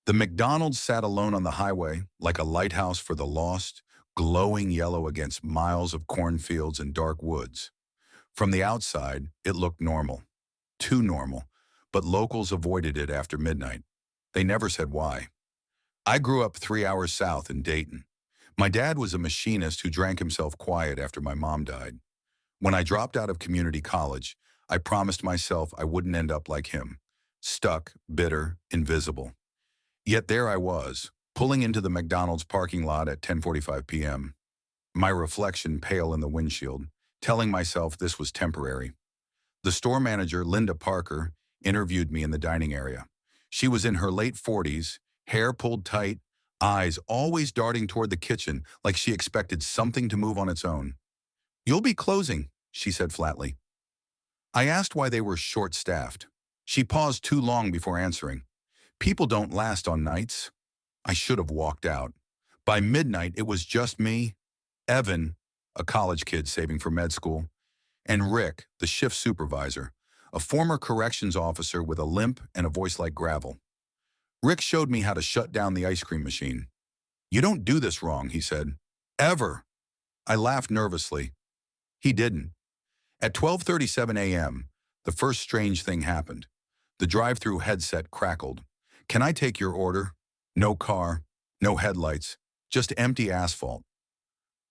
The McDonald's sat alone on the highway, like a lighthouse for the lost, glowing yellow against miles of cornfields and dark woods. From the outside, it looked normal. Too normal, but locals avoided it after midnight. They never said why. I grew up 3 hours south in Dayton. My dad was a machinist who drank himself quiet after my mom died. When I dropped out of community college, I promised myself I wouldn't end up like him, stuck, bitter, invisible. Yet there I was, pulling into the McDonald's parking lot at 10:45 p.m., my reflection pale in the windshield, telling myself this was temporary. The store manager, Linda Parker, interviewed me in the dining area. She was in her late 40s, hair pulled tight, eyes always darting toward the kitchen like she expected something to move on its own. You'll be closing, she said flatly. I asked why they were short-staffed. She paused too long before answering. People don't last on nights. I should have walked out. By midnight, it was just me, Evan, a college kid saving for med school, and Rick, the shift supervisor, a former corrections officer with a limp and a voice like gravel. Rick showed me how to shut down the ice cream machine. You don't do this wrong, he said. Ever. I laughed nervously. He didn't. At 12:37 a.m., the first strange thing happened. The drive-through headset crackled. Can I take your order? No car, no headlights, just empty asphalt.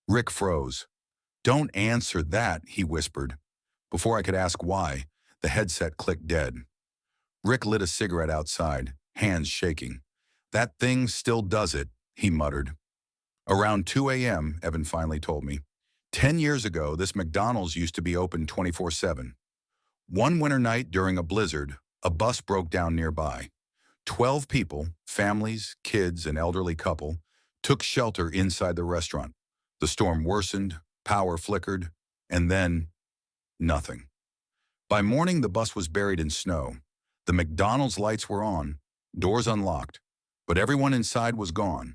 Rick froze. Don't answer that, he whispered. Before I could ask why, the headset clicked dead. Rick lit a cigarette outside, hands shaking. That thing still does it, he muttered. Around 2 a.m., Evan finally told me. 10 years ago, this McDonald's used to be open 24/7. One winter night during a blizzard, a bus broke down nearby. 12 people, families, kids, an elderly couple, took shelter inside the restaurant. The storm worsened, power flickered, and then nothing. By morning, the bus was buried in snow. The McDonald's lights were on, doors unlocked, but everyone inside was gone.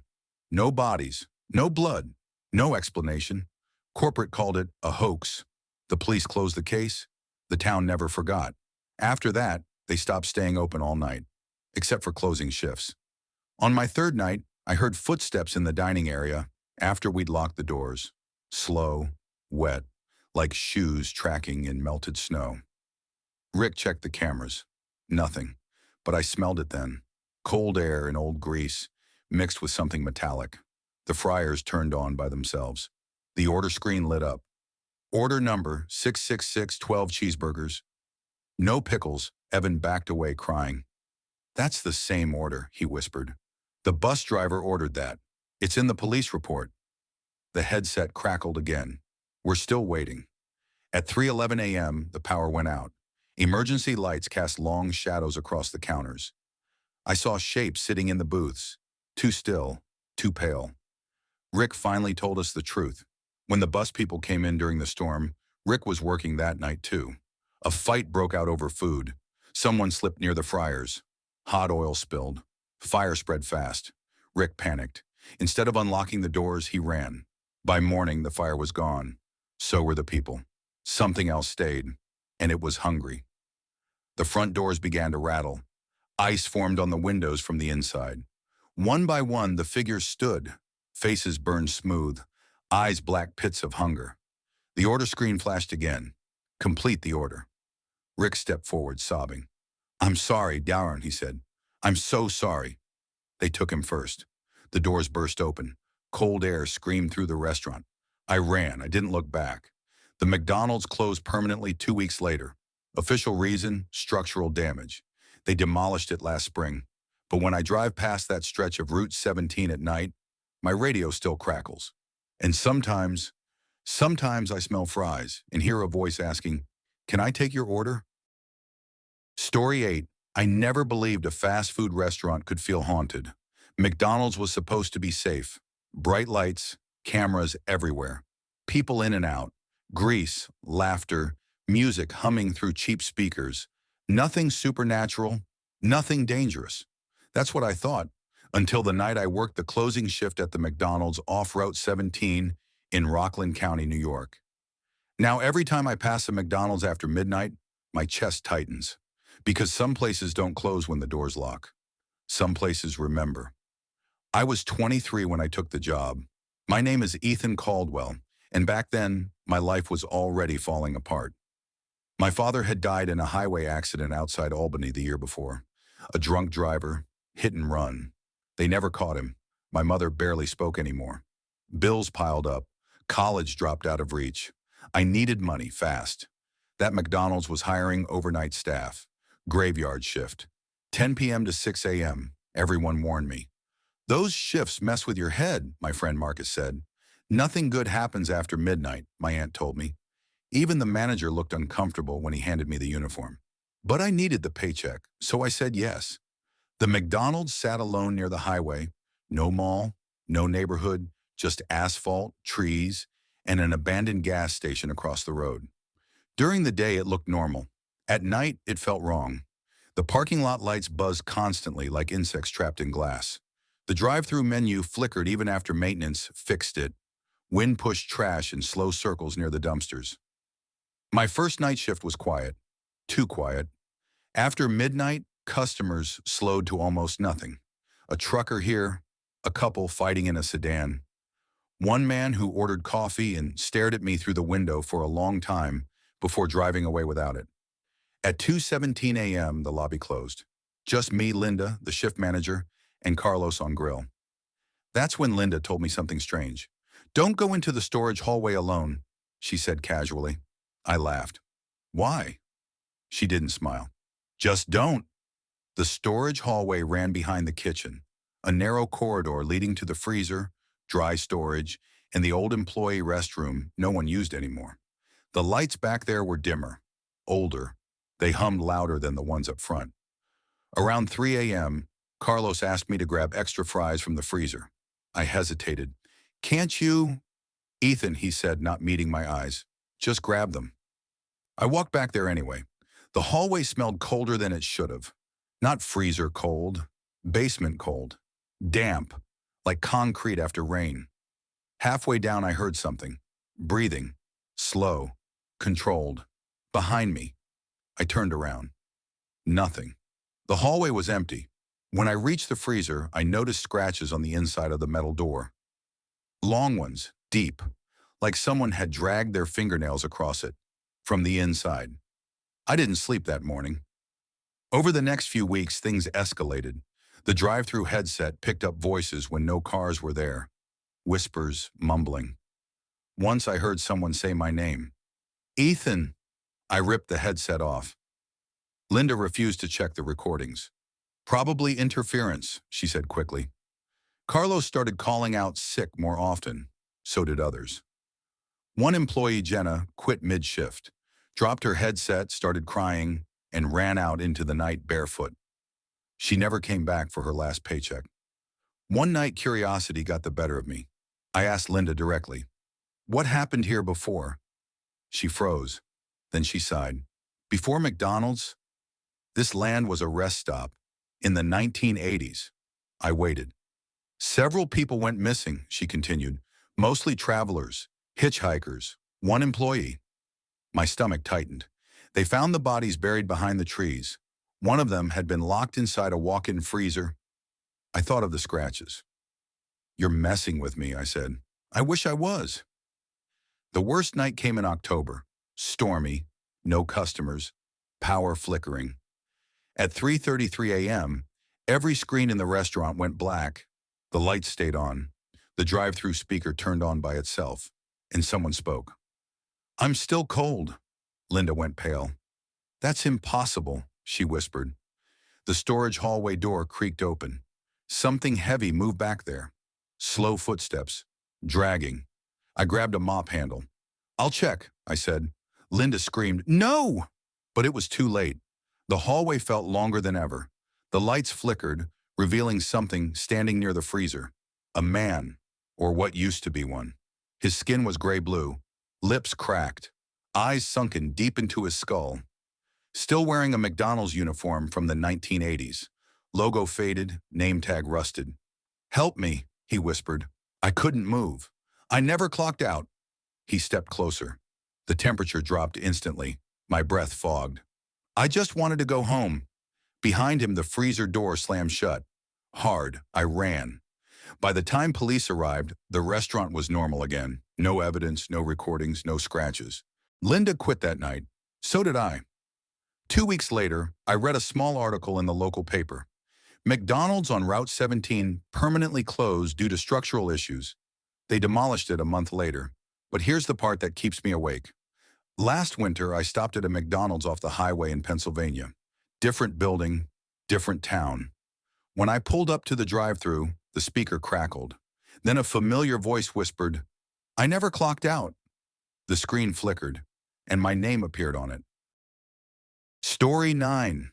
No bodies, no blood, no explanation. Corporate called it a hoax. The police closed the case. The town never forgot. After that, they stopped staying open all night, except for closing shifts. On my third night, I heard footsteps in the dining area after we'd locked the doors. Slow, wet, like shoes tracking in melted snow. Rick checked the cameras. Nothing. But I smelled it then. Cold air and old grease, mixed with something metallic. The fryers turned on by themselves. The order screen lit up. Order number 666, 12 cheeseburgers. No pickles. Evan backed away crying. "That's the same order," he whispered. "The bus driver ordered that. It's in the police report." The headset crackled again. "We're still waiting." At 3:11 a.m., the power went out. Emergency lights cast long shadows across the counters. I saw shapes sitting in the booths, too still, too pale. Rick finally told us the truth. When the bus people came in during the storm, Rick was working that night too. A fight broke out over food. Someone slipped near the fryers. Hot oil spilled. Fire spread fast. Rick panicked. Instead of unlocking the doors, he ran. By morning, the fire was gone. So were the people. Something else stayed, and it was hungry. The front doors began to rattle. Ice formed on the windows from the inside. One by one, the figures stood, faces burned smooth, eyes black pits of hunger. The order screen flashed again. "Complete the order." Rick stepped forward, sobbing. "I'm sorry, Darren," he said. "I'm so sorry." They took him first. The doors burst open. Cold air screamed through the restaurant. I ran. I didn't look back. The McDonald's closed permanently 2 weeks later. Official reason, structural damage. They demolished it last spring. But when I drive past that stretch of Route 17 at night, my radio still crackles. And sometimes I smell fries and hear a voice asking, "Can I take your order?" Story 8. I never believed a fast food restaurant could feel haunted. McDonald's was supposed to be safe. Bright lights, cameras everywhere. People in and out. Grease, laughter, music humming through cheap speakers. Nothing supernatural, nothing dangerous. That's what I thought, until the night I worked the closing shift at the McDonald's off Route 17 in Rockland County, New York. Now every time I pass a McDonald's after midnight, my chest tightens. Because some places don't close when the doors lock. Some places remember. I was 23 when I took the job. My name is Ethan Caldwell, and back then, my life was already falling apart. My father had died in a highway accident outside Albany the year before. A drunk driver, hit and run. They never caught him. My mother barely spoke anymore. Bills piled up. College dropped out of reach. I needed money fast. That McDonald's was hiring overnight staff. Graveyard shift. 10 p.m. to 6 a.m. Everyone warned me. "Those shifts mess with your head," my friend Marcus said. "Nothing good happens after midnight," my aunt told me. Even the manager looked uncomfortable when he handed me the uniform. But I needed the paycheck, so I said yes. The McDonald's sat alone near the highway. No mall, no neighborhood, just asphalt, trees, and an abandoned gas station across the road. During the day, it looked normal. At night, it felt wrong. The parking lot lights buzzed constantly like insects trapped in glass. The drive-through menu flickered even after maintenance fixed it. Wind pushed trash in slow circles near the dumpsters. My first night shift was quiet. Too quiet. After midnight, customers slowed to almost nothing. A trucker here, a couple fighting in a sedan. One man who ordered coffee and stared at me through the window for a long time before driving away without it. At 2:17 a.m., the lobby closed. Just me, Linda, the shift manager, and Carlos on grill. That's when Linda told me something strange. "Don't go into the storage hallway alone," she said casually. I laughed. "Why?" She didn't smile. "Just don't." The storage hallway ran behind the kitchen, a narrow corridor leading to the freezer, dry storage, and the old employee restroom no one used anymore. The lights back there were dimmer, older. They hummed louder than the ones up front. Around 3 a.m., Carlos asked me to grab extra fries from the freezer. I hesitated. "Can't you?" "Ethan," he said, not meeting my eyes. "Just grab them." I walked back there anyway. The hallway smelled colder than it should have. Not freezer cold, basement cold. Damp, like concrete after rain. Halfway down, I heard something. Breathing. Slow. Controlled. Behind me. I turned around. Nothing. The hallway was empty. When I reached the freezer, I noticed scratches on the inside of the metal door. Long ones, deep, like someone had dragged their fingernails across it, from the inside. I didn't sleep that morning. Over the next few weeks, things escalated. The drive-through headset picked up voices when no cars were there. Whispers, mumbling. Once I heard someone say my name. "Ethan." I ripped the headset off. Linda refused to check the recordings. Probably interference, she said quickly. Carlos started calling out sick more often. So did others. One employee, Jenna, quit mid-shift, dropped her headset, started crying, and ran out into the night barefoot. She never came back for her last paycheck. One night, curiosity got the better of me. I asked Linda directly, "What happened here before?" She froze. Then she sighed. "Before McDonald's, this land was a rest stop. In the 1980s. I waited. Several people went missing," she continued. "Mostly travelers, hitchhikers, one employee." My stomach tightened. They found the bodies buried behind the trees. One of them had been locked inside a walk-in freezer. I thought of the scratches. "You're messing with me," I said. "I wish I was." The worst night came in October. Stormy, no customers, power flickering. At 3:33 a.m., every screen in the restaurant went black. The lights stayed on. The drive-through speaker turned on by itself, and someone spoke. "I'm still cold." Linda went pale. "That's impossible," she whispered. The storage hallway door creaked open. Something heavy moved back there. Slow footsteps, dragging. I grabbed a mop handle. "I'll check," I said. Linda screamed, "No!" But it was too late. The hallway felt longer than ever. The lights flickered, revealing something standing near the freezer. A man, or what used to be one. His skin was gray-blue, lips cracked, eyes sunken deep into his skull. Still wearing a McDonald's uniform from the 1980s. Logo faded, name tag rusted. "Help me," he whispered. I couldn't move. "I never clocked out." He stepped closer. The temperature dropped instantly. My breath fogged. "I just wanted to go home." Behind him, the freezer door slammed shut. Hard, I ran. By the time police arrived, the restaurant was normal again. No evidence, no recordings, no scratches. Linda quit that night. So did I. 2 weeks later, I read a small article in the local paper. McDonald's on Route 17 permanently closed due to structural issues. They demolished it a month later. But here's the part that keeps me awake. Last winter, I stopped at a McDonald's off the highway in Pennsylvania. Different building, different town. When I pulled up to the drive-thru, the speaker crackled. Then a familiar voice whispered, "I never clocked out." The screen flickered, and my name appeared on it. Story 9.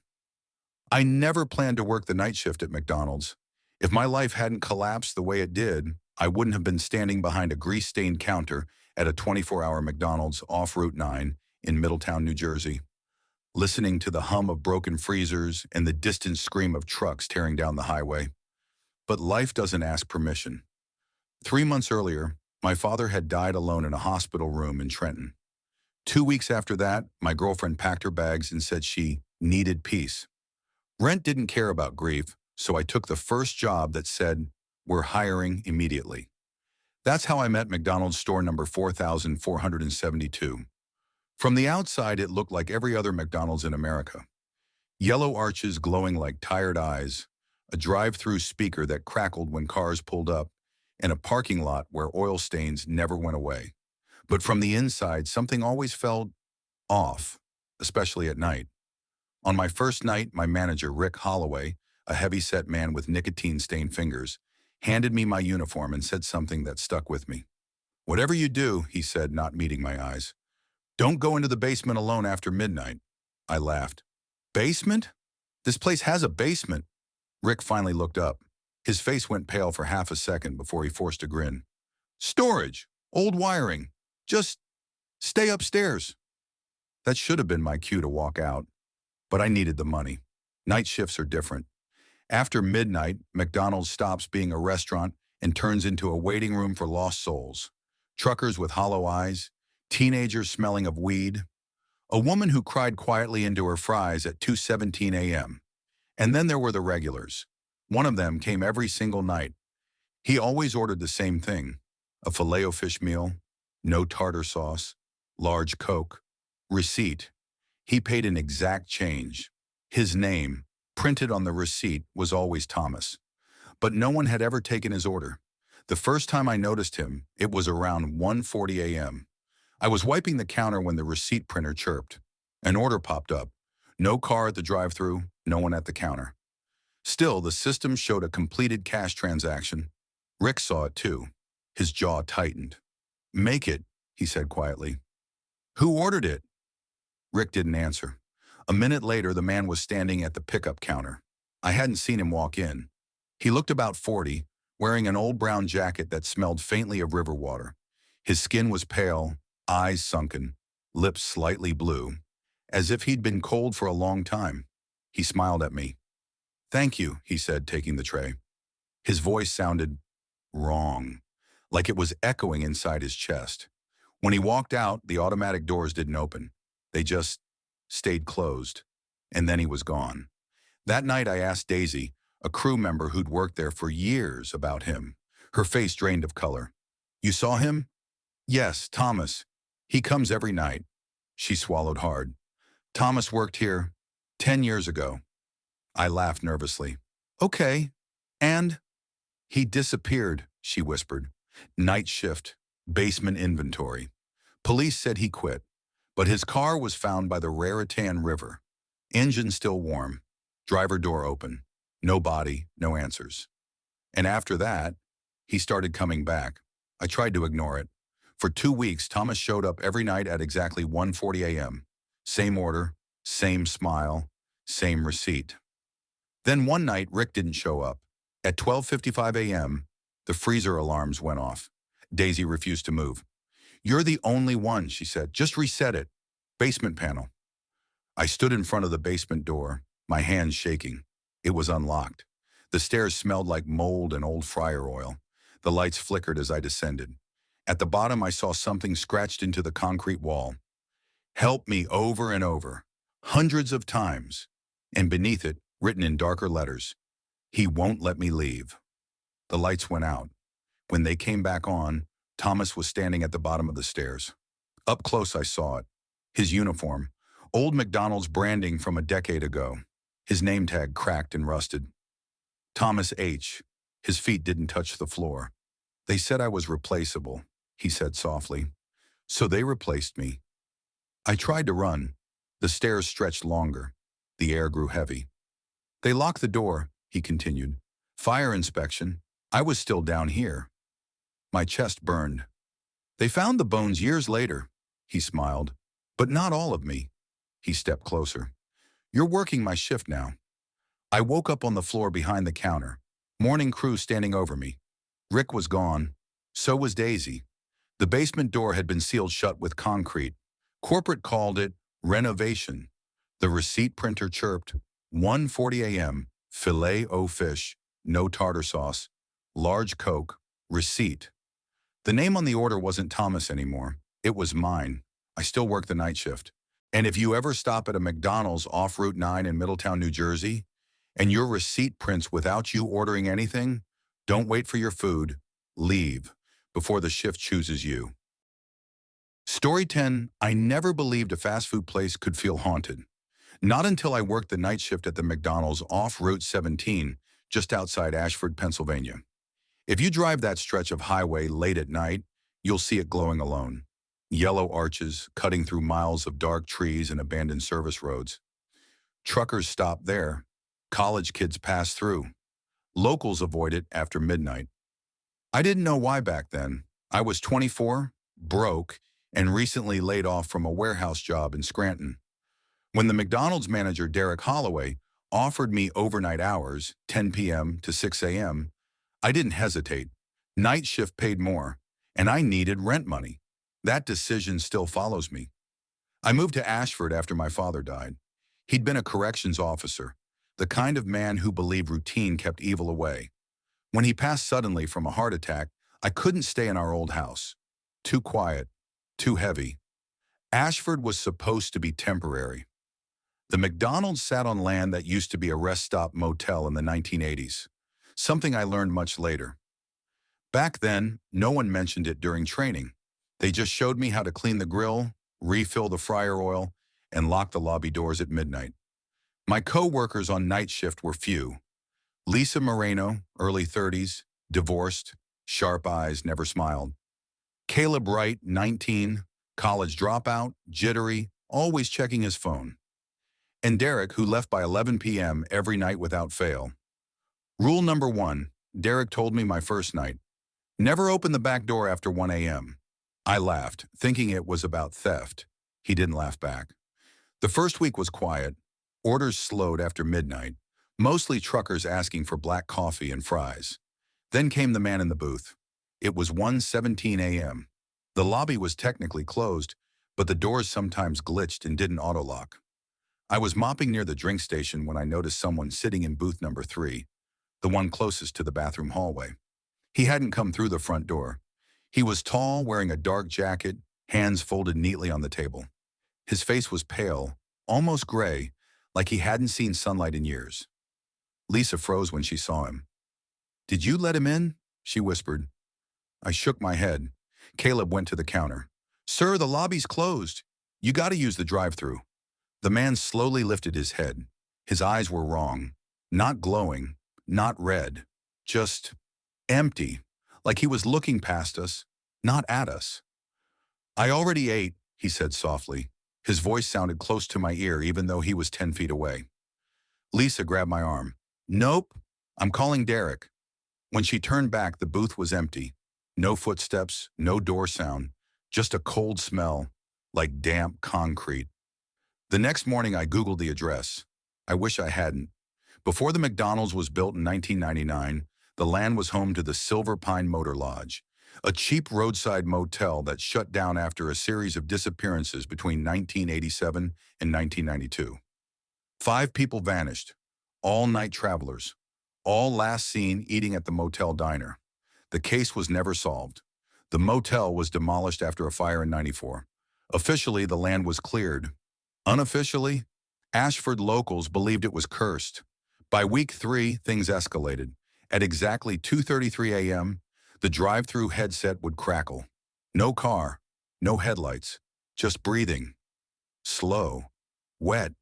I never planned to work the night shift at McDonald's. If my life hadn't collapsed the way it did, I wouldn't have been standing behind a grease-stained counter at a 24-hour McDonald's off Route 9 in Middletown, New Jersey, listening to the hum of broken freezers and the distant scream of trucks tearing down the highway. But life doesn't ask permission. 3 months earlier, my father had died alone in a hospital room in Trenton. 2 weeks after that, my girlfriend packed her bags and said she needed peace. Rent didn't care about grief, so I took the first job that said, "We're hiring immediately." That's how I met McDonald's store number 4472. From the outside, it looked like every other McDonald's in America. Yellow arches glowing like tired eyes, a drive-through speaker that crackled when cars pulled up, and a parking lot where oil stains never went away. But from the inside, something always felt off, especially at night. On my first night, my manager, Rick Holloway, a heavy-set man with nicotine-stained fingers, handed me my uniform and said something that stuck with me. "Whatever you do," he said, not meeting my eyes, "don't go into the basement alone after midnight." I laughed. "Basement? This place has a basement." Rick finally looked up. His face went pale for half a second before he forced a grin. "Storage, old wiring. Just stay upstairs." That should have been my cue to walk out. But I needed the money. Night shifts are different. After midnight, McDonald's stops being a restaurant and turns into a waiting room for lost souls. Truckers with hollow eyes, teenagers smelling of weed, a woman who cried quietly into her fries at 2:17 a.m. And then there were the regulars. One of them came every single night. He always ordered the same thing, a filet-o-fish meal, no tartar sauce, large Coke, receipt. He paid an exact change. His name, printed on the receipt, was always Thomas. But no one had ever taken his order. The first time I noticed him, it was around 1:40 a.m. I was wiping the counter when the receipt printer chirped. An order popped up. No car at the drive-thru, no one at the counter. Still, the system showed a completed cash transaction. Rick saw it too. His jaw tightened. "Make it," he said quietly. "Who ordered it?" Rick didn't answer. A minute later, the man was standing at the pickup counter. I hadn't seen him walk in. He looked about 40, wearing an old brown jacket that smelled faintly of river water. His skin was pale, eyes sunken, lips slightly blue, as if he'd been cold for a long time. He smiled at me. "Thank you," he said, taking the tray. His voice sounded wrong, like it was echoing inside his chest. When he walked out, the automatic doors didn't open. They just stayed closed. And then he was gone. That night I asked Daisy, a crew member who'd worked there for years, about him. Her face drained of color. "You saw him?" "Yes, Thomas. He comes every night." She swallowed hard. "Thomas worked here 10 years ago." I laughed nervously. "Okay. And?" "He disappeared," she whispered. "Night shift, basement inventory. Police said he quit, but his car was found by the Raritan River. Engine still warm. Driver door open. No body, no answers. And after that, he started coming back. I tried to ignore it. For 2 weeks, Thomas showed up every night at exactly 1:40 a.m. Same order, same smile, same receipt. Then one night, Rick didn't show up. At 12:55 a.m., the freezer alarms went off. Daisy refused to move. "You're the only one," she said. "Just reset it. Basement panel." I stood in front of the basement door, my hands shaking. It was unlocked. The stairs smelled like mold and old fryer oil. The lights flickered as I descended. At the bottom, I saw something scratched into the concrete wall. "Help me," over and over, hundreds of times. And beneath it, written in darker letters, "He won't let me leave." The lights went out. When they came back on, Thomas was standing at the bottom of the stairs. Up close, I saw it. His uniform, old McDonald's branding from a decade ago. His name tag cracked and rusted. Thomas H. His feet didn't touch the floor. "They said I was replaceable," he said softly. "So they replaced me." I tried to run. The stairs stretched longer. The air grew heavy. "They locked the door," he continued. "Fire inspection. I was still down here." My chest burned. "They found the bones years later," he smiled. "But not all of me." He stepped closer. "You're working my shift now." I woke up on the floor behind the counter. Morning crew standing over me. Rick was gone. So was Daisy. The basement door had been sealed shut with concrete. Corporate called it renovation. The receipt printer chirped, 1:40 a.m., filet-o-fish, no tartar sauce, large Coke, receipt. The name on the order wasn't Thomas anymore. It was mine. I still work the night shift. And if you ever stop at a McDonald's off Route 9 in Middletown, New Jersey, and your receipt prints without you ordering anything, don't wait for your food. Leave before the shift chooses you. Story 10. I never believed a fast food place could feel haunted. Not until I worked the night shift at the McDonald's off Route 17, just outside Ashford, Pennsylvania. If you drive that stretch of highway late at night, you'll see it glowing alone. Yellow arches cutting through miles of dark trees and abandoned service roads. Truckers stop there. College kids pass through. Locals avoid it after midnight. I didn't know why back then. I was 24, broke, and recently laid off from a warehouse job in Scranton. When the McDonald's manager, Derek Holloway, offered me overnight hours, 10 p.m. to 6 a.m., I didn't hesitate. Night shift paid more, and I needed rent money. That decision still follows me. I moved to Ashford after my father died. He'd been a corrections officer, the kind of man who believed routine kept evil away. When he passed suddenly from a heart attack, I couldn't stay in our old house. Too quiet, too heavy. Ashford was supposed to be temporary. The McDonald's sat on land that used to be a rest stop motel in the 1980s, something I learned much later. Back then, no one mentioned it during training. They just showed me how to clean the grill, refill the fryer oil, and lock the lobby doors at midnight. My co-workers on night shift were few. Lisa Moreno, early 30s, divorced, sharp eyes, never smiled. Caleb Wright, 19, college dropout, jittery, always checking his phone. And Derek, who left by 11 p.m. every night without fail. Rule number 1, Derek told me my first night. Never open the back door after 1 a.m. I laughed, thinking it was about theft. He didn't laugh back. The first week was quiet. Orders slowed after midnight, mostly truckers asking for black coffee and fries. Then came the man in the booth. It was 1:17 a.m. The lobby was technically closed, but the doors sometimes glitched and didn't auto-lock. I was mopping near the drink station when I noticed someone sitting in booth number 3, the one closest to the bathroom hallway. He hadn't come through the front door. He was tall, wearing a dark jacket, hands folded neatly on the table. His face was pale, almost gray, like he hadn't seen sunlight in years. Lisa froze when she saw him. "Did you let him in?" she whispered. I shook my head. Caleb went to the counter. "Sir, the lobby's closed. You gotta use the drive-thru." The man slowly lifted his head. His eyes were wrong. Not glowing, not red, just empty, like he was looking past us, not at us. "I already ate," he said softly. His voice sounded close to my ear even though he was 10 feet away. Lisa grabbed my arm. "Nope, I'm calling Derek." When she turned back, the booth was empty. No footsteps, no door sound, just a cold smell, like damp concrete. The next morning I Googled the address. I wish I hadn't. Before the McDonald's was built in 1999, the land was home to the Silver Pine Motor Lodge, a cheap roadside motel that shut down after a series of disappearances between 1987 and 1992. 5 people vanished, all night travelers, all last seen eating at the motel diner. The case was never solved. The motel was demolished after a fire in '94. Officially, the land was cleared. Unofficially, Ashford locals believed it was cursed. By week 3, things escalated. At exactly 2:33 a.m., the drive-through headset would crackle. No car, no headlights, just breathing. Slow, wet,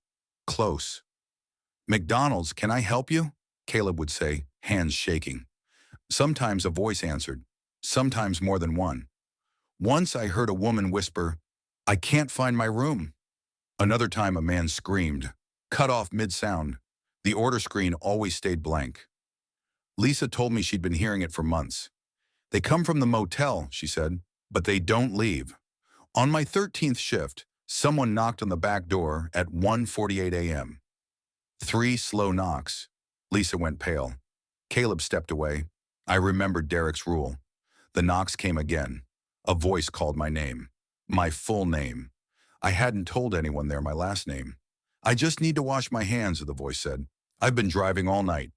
close. "McDonald's, can I help you?" Caleb would say, hands shaking. Sometimes a voice answered, sometimes more than one. Once I heard a woman whisper, "I can't find my room." Another time a man screamed, cut off mid-sound. The order screen always stayed blank. Lisa told me she'd been hearing it for months. "They come from the motel," she said, "but they don't leave." On my 13th shift, someone knocked on the back door at 1:48 a.m. 3 slow knocks. Lisa went pale. Caleb stepped away. I remembered Derek's rule. The knocks came again. A voice called my name. My full name. I hadn't told anyone there my last name. "I just need to wash my hands," the voice said. "I've been driving all night."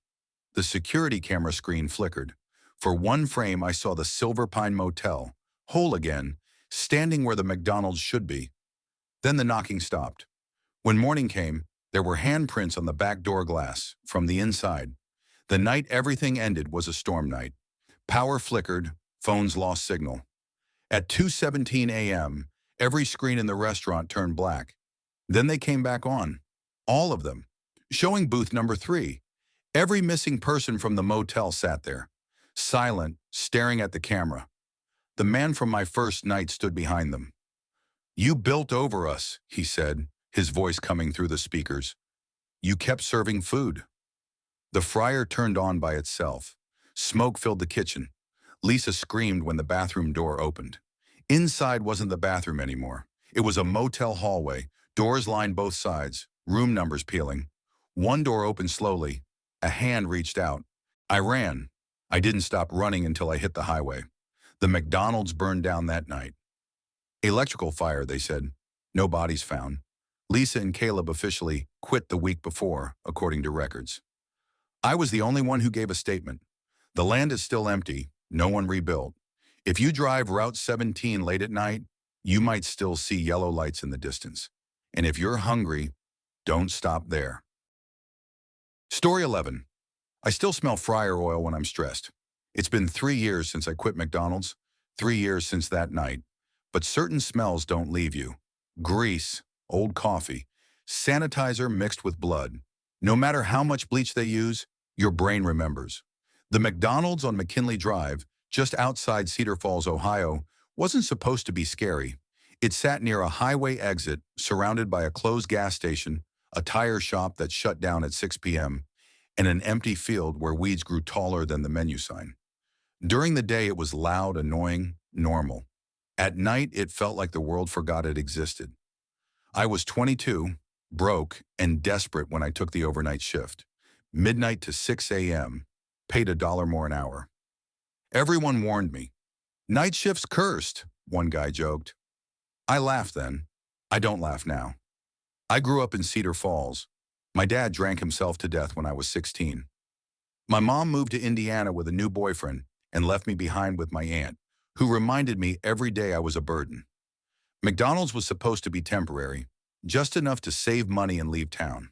The security camera screen flickered. For one frame, I saw the Silver Pine Motel, whole again, standing where the McDonald's should be. Then the knocking stopped. When morning came, there were handprints on the back door glass, from the inside. The night everything ended was a storm night. Power flickered, phones lost signal. At 2:17 a.m., every screen in the restaurant turned black. Then they came back on. All of them. Showing booth number 3. Every missing person from the motel sat there, silent, staring at the camera. The man from my first night stood behind them. "You built over us," he said, his voice coming through the speakers. "You kept serving food." The fryer turned on by itself. Smoke filled the kitchen. Lisa screamed when the bathroom door opened. Inside wasn't the bathroom anymore. It was a motel hallway, doors lined both sides, room numbers peeling. One door opened slowly. A hand reached out. I ran. I didn't stop running until I hit the highway. The McDonald's burned down that night. Electrical fire, they said. No bodies found. Lisa and Caleb officially quit the week before, according to records. I was the only one who gave a statement. The land is still empty, no one rebuilt. If you drive Route 17 late at night, you might still see yellow lights in the distance. And if you're hungry, don't stop there. Story 11. I still smell fryer oil when I'm stressed. It's been 3 years since I quit McDonald's, 3 years since that night. But certain smells don't leave you. Grease, old coffee, sanitizer mixed with blood. No matter how much bleach they use, your brain remembers. The McDonald's on McKinley Drive, just outside Cedar Falls, Ohio, wasn't supposed to be scary. It sat near a highway exit, surrounded by a closed gas station, a tire shop that shut down at 6 p.m., and an empty field where weeds grew taller than the menu sign. During the day, it was loud, annoying, normal. At night, it felt like the world forgot it existed. I was 22, broke, and desperate when I took the overnight shift. Midnight to 6 a.m., paid $1 more an hour. Everyone warned me. "Night shift's cursed," one guy joked. I laughed then. I don't laugh now. I grew up in Cedar Falls. My dad drank himself to death when I was 16. My mom moved to Indiana with a new boyfriend and left me behind with my aunt, who reminded me every day I was a burden. McDonald's was supposed to be temporary, just enough to save money and leave town.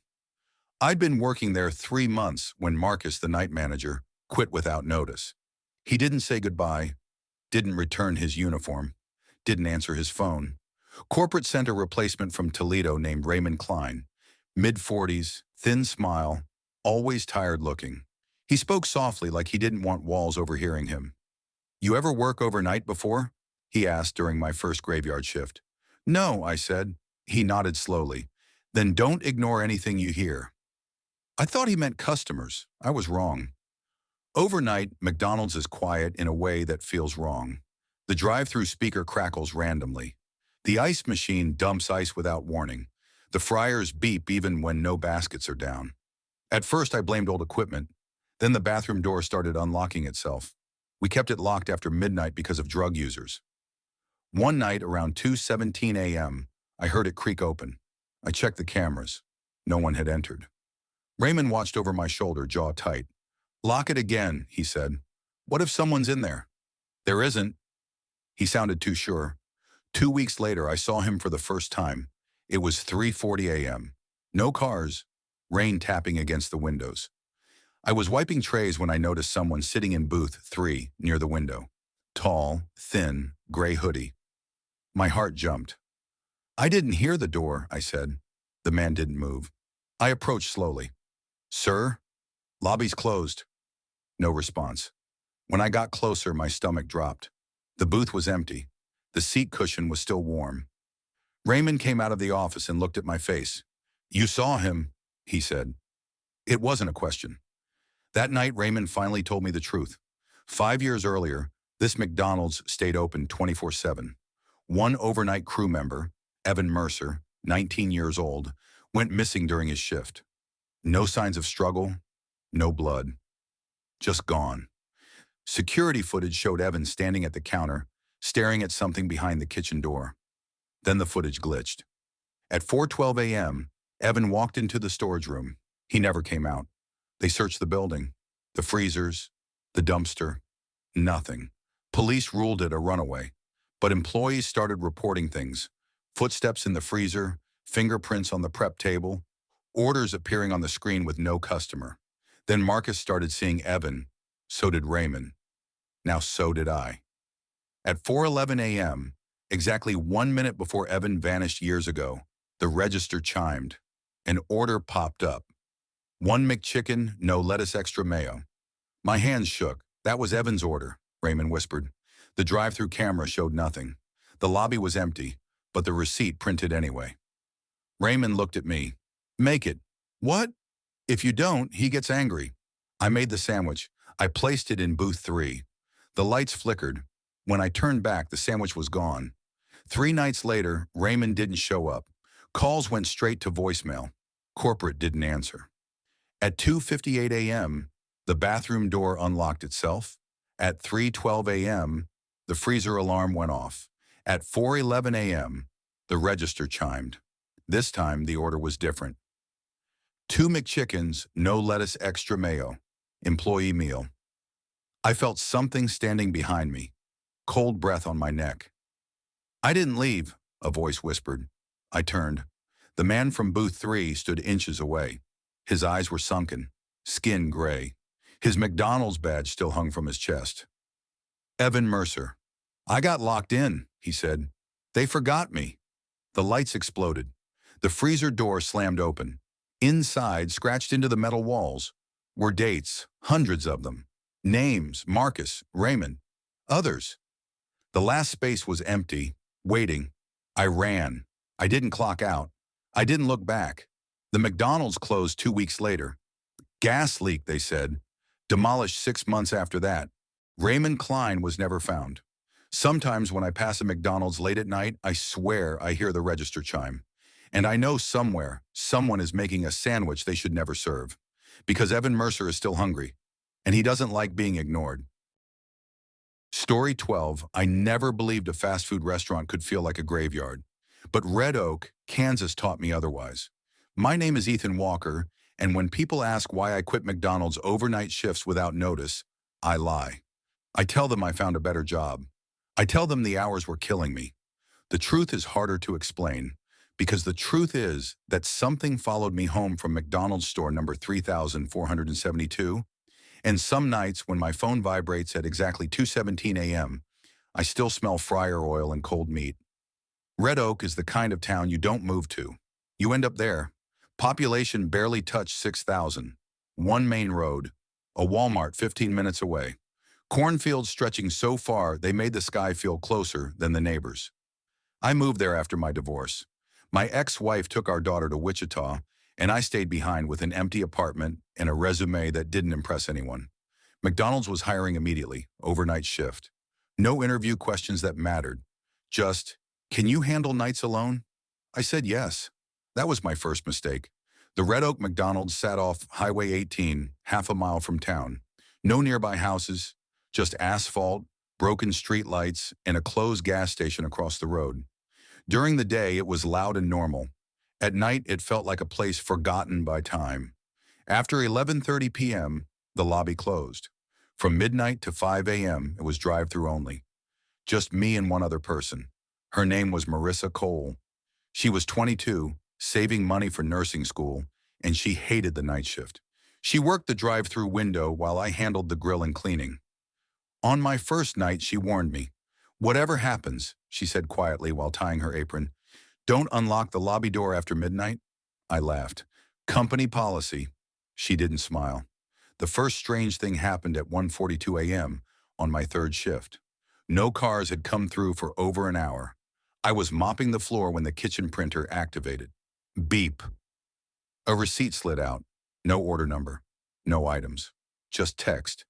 I'd been working there 3 months when Marcus, the night manager, quit without notice. He didn't say goodbye, didn't return his uniform, didn't answer his phone. Corporate sent a replacement from Toledo named Raymond Klein, mid-40s, thin smile, always tired looking. He spoke softly like he didn't want walls overhearing him. "You ever work overnight before?" he asked during my first graveyard shift. "No," I said. He nodded slowly. "Then don't ignore anything you hear." I thought he meant customers. I was wrong. Overnight, McDonald's is quiet in a way that feels wrong. The drive-through speaker crackles randomly. The ice machine dumps ice without warning. The fryers beep even when no baskets are down. At first, I blamed old equipment. Then the bathroom door started unlocking itself. We kept it locked after midnight because of drug users. One night, around 2:17 a.m., I heard it creak open. I checked the cameras. No one had entered. Raymond watched over my shoulder, jaw tight. "Lock it again," he said. "What if someone's in there?" "There isn't." He sounded too sure. 2 weeks later, I saw him for the first time. It was 3:40 a.m. No cars, rain tapping against the windows. I was wiping trays when I noticed someone sitting in booth 3 near the window. Tall, thin, gray hoodie. My heart jumped. "I didn't hear the door," I said. The man didn't move. I approached slowly. "Sir?" "Lobby's closed." No response. When I got closer, my stomach dropped. The booth was empty. The seat cushion was still warm. Raymond came out of the office and looked at my face. "You saw him," he said. It wasn't a question. That night, Raymond finally told me the truth. 5 years earlier, this McDonald's stayed open 24/7. One overnight crew member, Evan Mercer, 19 years old, went missing during his shift. No signs of struggle, no blood. Just gone. Security footage showed Evan standing at the counter, staring at something behind the kitchen door. Then the footage glitched. At 4:12 a.m., Evan walked into the storage room. He never came out. They searched the building, the freezers, the dumpster. Nothing. Police ruled it a runaway, but employees started reporting things. Footsteps in the freezer, fingerprints on the prep table, orders appearing on the screen with no customer. Then Marcus started seeing Evan. So did Raymond. Now so did I. At 4:11 a.m., exactly 1 minute before Evan vanished years ago, the register chimed. An order popped up. 1 McChicken, no lettuce, extra mayo. My hands shook. "That was Evan's order," Raymond whispered. The drive-through camera showed nothing. The lobby was empty, but the receipt printed anyway. Raymond looked at me. "Make it." "What?" "If you don't, he gets angry." I made the sandwich. I placed it in booth 3. The lights flickered. When I turned back, the sandwich was gone. 3 nights later, Raymond didn't show up. Calls went straight to voicemail. Corporate didn't answer. At 2:58 a.m., the bathroom door unlocked itself. At 3:12 a.m., the freezer alarm went off. At 4:11 a.m., the register chimed. This time, the order was different. 2 McChickens, no lettuce, extra mayo. Employee meal. I felt something standing behind me. Cold breath on my neck. "I didn't leave," a voice whispered. I turned. The man from booth 3 stood inches away. His eyes were sunken, skin gray. His McDonald's badge still hung from his chest. "Evan Mercer." "I got locked in," he said. "They forgot me." The lights exploded. The freezer door slammed open. Inside, scratched into the metal walls, were dates, hundreds of them. Names, Marcus, Raymond, others. The last space was empty, waiting. I ran. I didn't clock out. I didn't look back. The McDonald's closed 2 weeks later. Gas leak, they said. Demolished 6 months after that. Raymond Klein was never found. Sometimes when I pass a McDonald's late at night, I swear I hear the register chime. And I know somewhere, someone is making a sandwich they should never serve. Because Evan Mercer is still hungry. And he doesn't like being ignored. Story 12, I never believed a fast food restaurant could feel like a graveyard. But Red Oak, Kansas taught me otherwise. My name is Ethan Walker, and when people ask why I quit McDonald's overnight shifts without notice, I lie. I tell them I found a better job. I tell them the hours were killing me. The truth is harder to explain, because the truth is that something followed me home from McDonald's store number 3472, and some nights when my phone vibrates at exactly 2:17 a.m., I still smell fryer oil and cold meat. Red Oak is the kind of town you don't move to. You end up there. Population barely touched 6,000. One main road. A Walmart 15 minutes away. Cornfields stretching so far they made the sky feel closer than the neighbors. I moved there after my divorce. My ex-wife took our daughter to Wichita, and I stayed behind with an empty apartment and a resume that didn't impress anyone. McDonald's was hiring immediately, overnight shift. No interview questions that mattered. Just, can you handle nights alone? I said yes. That was my first mistake. The Red Oak McDonald's sat off Highway 18, half a mile from town. No nearby houses, just asphalt, broken street lights, and a closed gas station across the road. During the day, it was loud and normal. At night, it felt like a place forgotten by time. After 11:30 p.m., the lobby closed. From midnight to 5 a.m., it was drive-through only. Just me and one other person. Her name was Marissa Cole. She was 22, saving money for nursing school, and she hated the night shift. She worked the drive-through window while I handled the grill and cleaning. On my first night, she warned me. Whatever happens, she said quietly while tying her apron, don't unlock the lobby door after midnight. I laughed. Company policy. She didn't smile. The first strange thing happened at 1:42 a.m. on my third shift. No cars had come through for over an hour. I was mopping the floor when the kitchen printer activated. Beep. A receipt slid out. No order number. No items. Just text.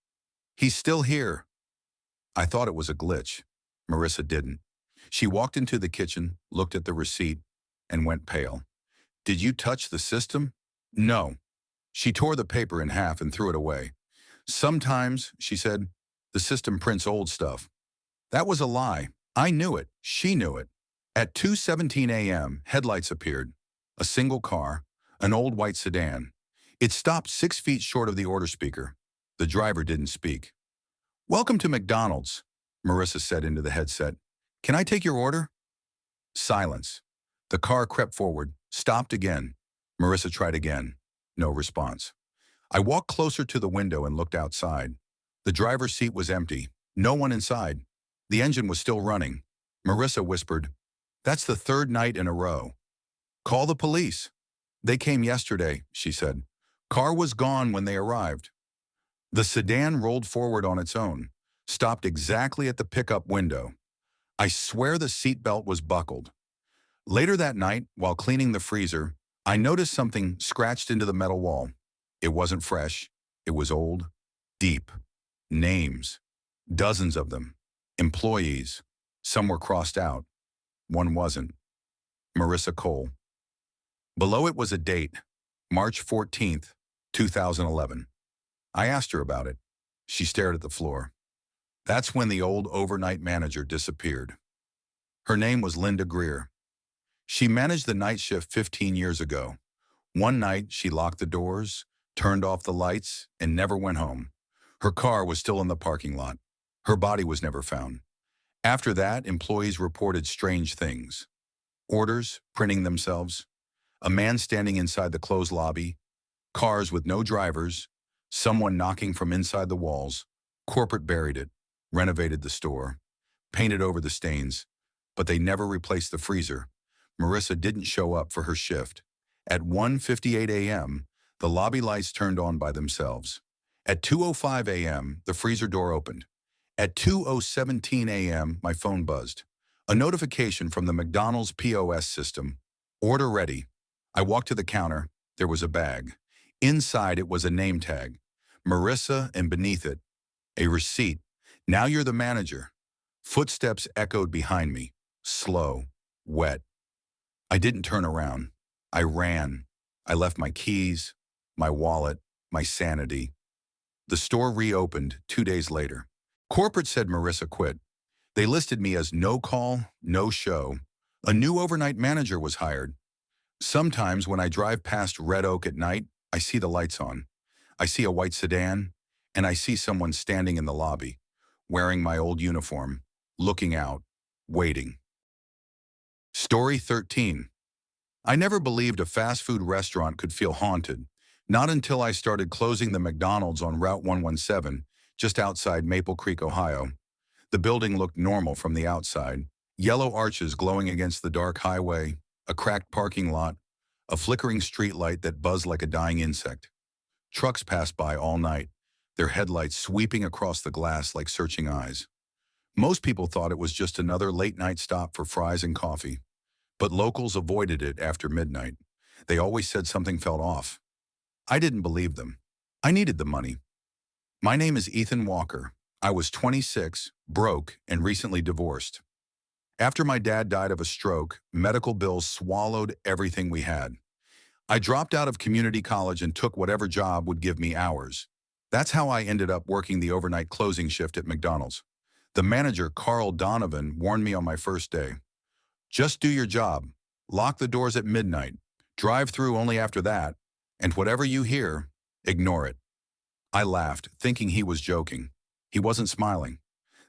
He's still here. I thought it was a glitch. Marissa didn't. She walked into the kitchen, looked at the receipt, and went pale. Did you touch the system? No. She tore the paper in half and threw it away. Sometimes, she said, the system prints old stuff. That was a lie. I knew it. She knew it. At 2:17 a.m., headlights appeared. A single car, an old white sedan. It stopped 6 feet short of the order speaker. The driver didn't speak. Welcome to McDonald's, Marissa said into the headset. Can I take your order? Silence. The car crept forward, stopped again. Marissa tried again. No response. I walked closer to the window and looked outside. The driver's seat was empty. No one inside. The engine was still running. Marissa whispered, That's the third night in a row. Call the police. They came yesterday, she said. Car was gone when they arrived. The sedan rolled forward on its own, stopped exactly at the pickup window. I swear the seatbelt was buckled. Later that night, while cleaning the freezer, I noticed something scratched into the metal wall. It wasn't fresh. It was old, deep. Names. Dozens of them. Employees. Some were crossed out. One wasn't. Marissa Cole. Below it was a date, March 14th, 2011. I asked her about it. She stared at the floor. That's when the old overnight manager disappeared. Her name was Linda Greer. She managed the night shift 15 years ago. One night, she locked the doors, turned off the lights, and never went home. Her car was still in the parking lot. Her body was never found. After that, employees reported strange things. Orders printing themselves, a man standing inside the closed lobby, cars with no drivers, someone knocking from inside the walls. Corporate buried it, renovated the store, painted over the stains, but they never replaced the freezer. Marissa didn't show up for her shift. At 1:58 a.m., the lobby lights turned on by themselves. At 2:05 a.m., the freezer door opened. At 2:17 a.m., my phone buzzed. A notification from the McDonald's POS system. Order ready. I walked to the counter. There was a bag. Inside, it was a name tag, Marissa, and beneath it, a receipt. Now you're the manager. Footsteps echoed behind me, slow, wet. I didn't turn around. I ran. I left my keys, my wallet, my sanity. The store reopened 2 days later. Corporate said Marissa quit. They listed me as no call, no show. A new overnight manager was hired. Sometimes when I drive past Red Oak at night, I see the lights on. I see a white sedan, and I see someone standing in the lobby, wearing my old uniform, looking out, waiting. Story 13. I never believed a fast food restaurant could feel haunted, not until I started closing the McDonald's on Route 117, just outside Maple Creek, Ohio. The building looked normal from the outside, yellow arches glowing against the dark highway, a cracked parking lot, a flickering streetlight that buzzed like a dying insect. Trucks passed by all night, their headlights sweeping across the glass like searching eyes. Most people thought it was just another late-night stop for fries and coffee, but locals avoided it after midnight. They always said something felt off. I didn't believe them. I needed the money. My name is Ethan Walker. I was 26, broke, and recently divorced. After my dad died of a stroke, medical bills swallowed everything we had. I dropped out of community college and took whatever job would give me hours. That's how I ended up working the overnight closing shift at McDonald's. The manager, Carl Donovan, warned me on my first day. Just do your job. Lock the doors at midnight. Drive through only after that. And whatever you hear, ignore it. I laughed, thinking he was joking. He wasn't smiling.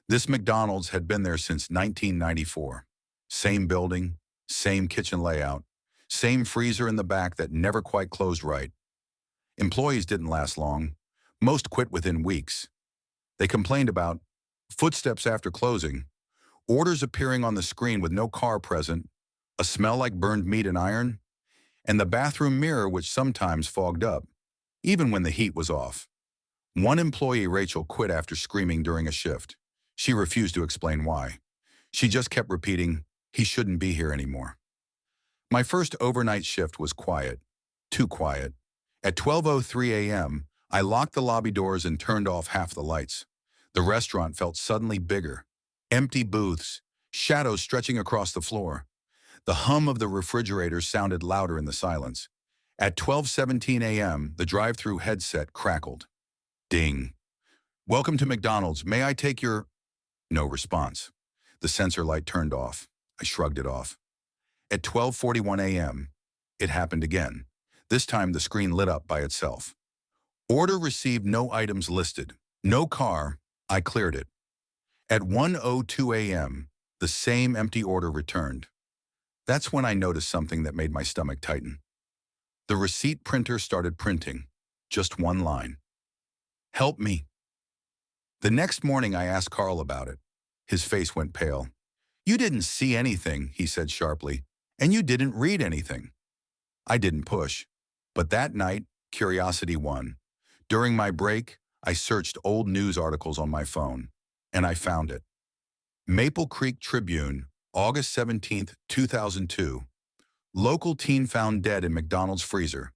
This McDonald's had been there since 1994. Same building, same kitchen layout, same freezer in the back that never quite closed right. Employees didn't last long. Most quit within weeks. They complained about footsteps after closing, orders appearing on the screen with no car present, a smell like burned meat and iron, and the bathroom mirror which sometimes fogged up, even when the heat was off. One employee, Rachel, quit after screaming during a shift. She refused to explain why. She just kept repeating, "He shouldn't be here anymore." My first overnight shift was quiet, too quiet. At 12:03 a.m., I locked the lobby doors and turned off half the lights. The restaurant felt suddenly bigger. Empty booths, shadows stretching across the floor. The hum of the refrigerator sounded louder in the silence. At 12:17 a.m., the drive-through headset crackled. Ding. "Welcome to McDonald's. May I take your—" No response. The sensor light turned off. I shrugged it off. At 12:41 a.m., it happened again. This time the screen lit up by itself. Order received, no items listed. No car. I cleared it. At 1:02 a.m., the same empty order returned. That's when I noticed something that made my stomach tighten. The receipt printer started printing. Just one line. "Help me." The next morning I asked Carl about it. His face went pale. "You didn't see anything," he said sharply, "and you didn't read anything." I didn't push. But that night, curiosity won. During my break, I searched old news articles on my phone, and I found it. Maple Creek Tribune, August 17, 2002. Local teen found dead in McDonald's freezer.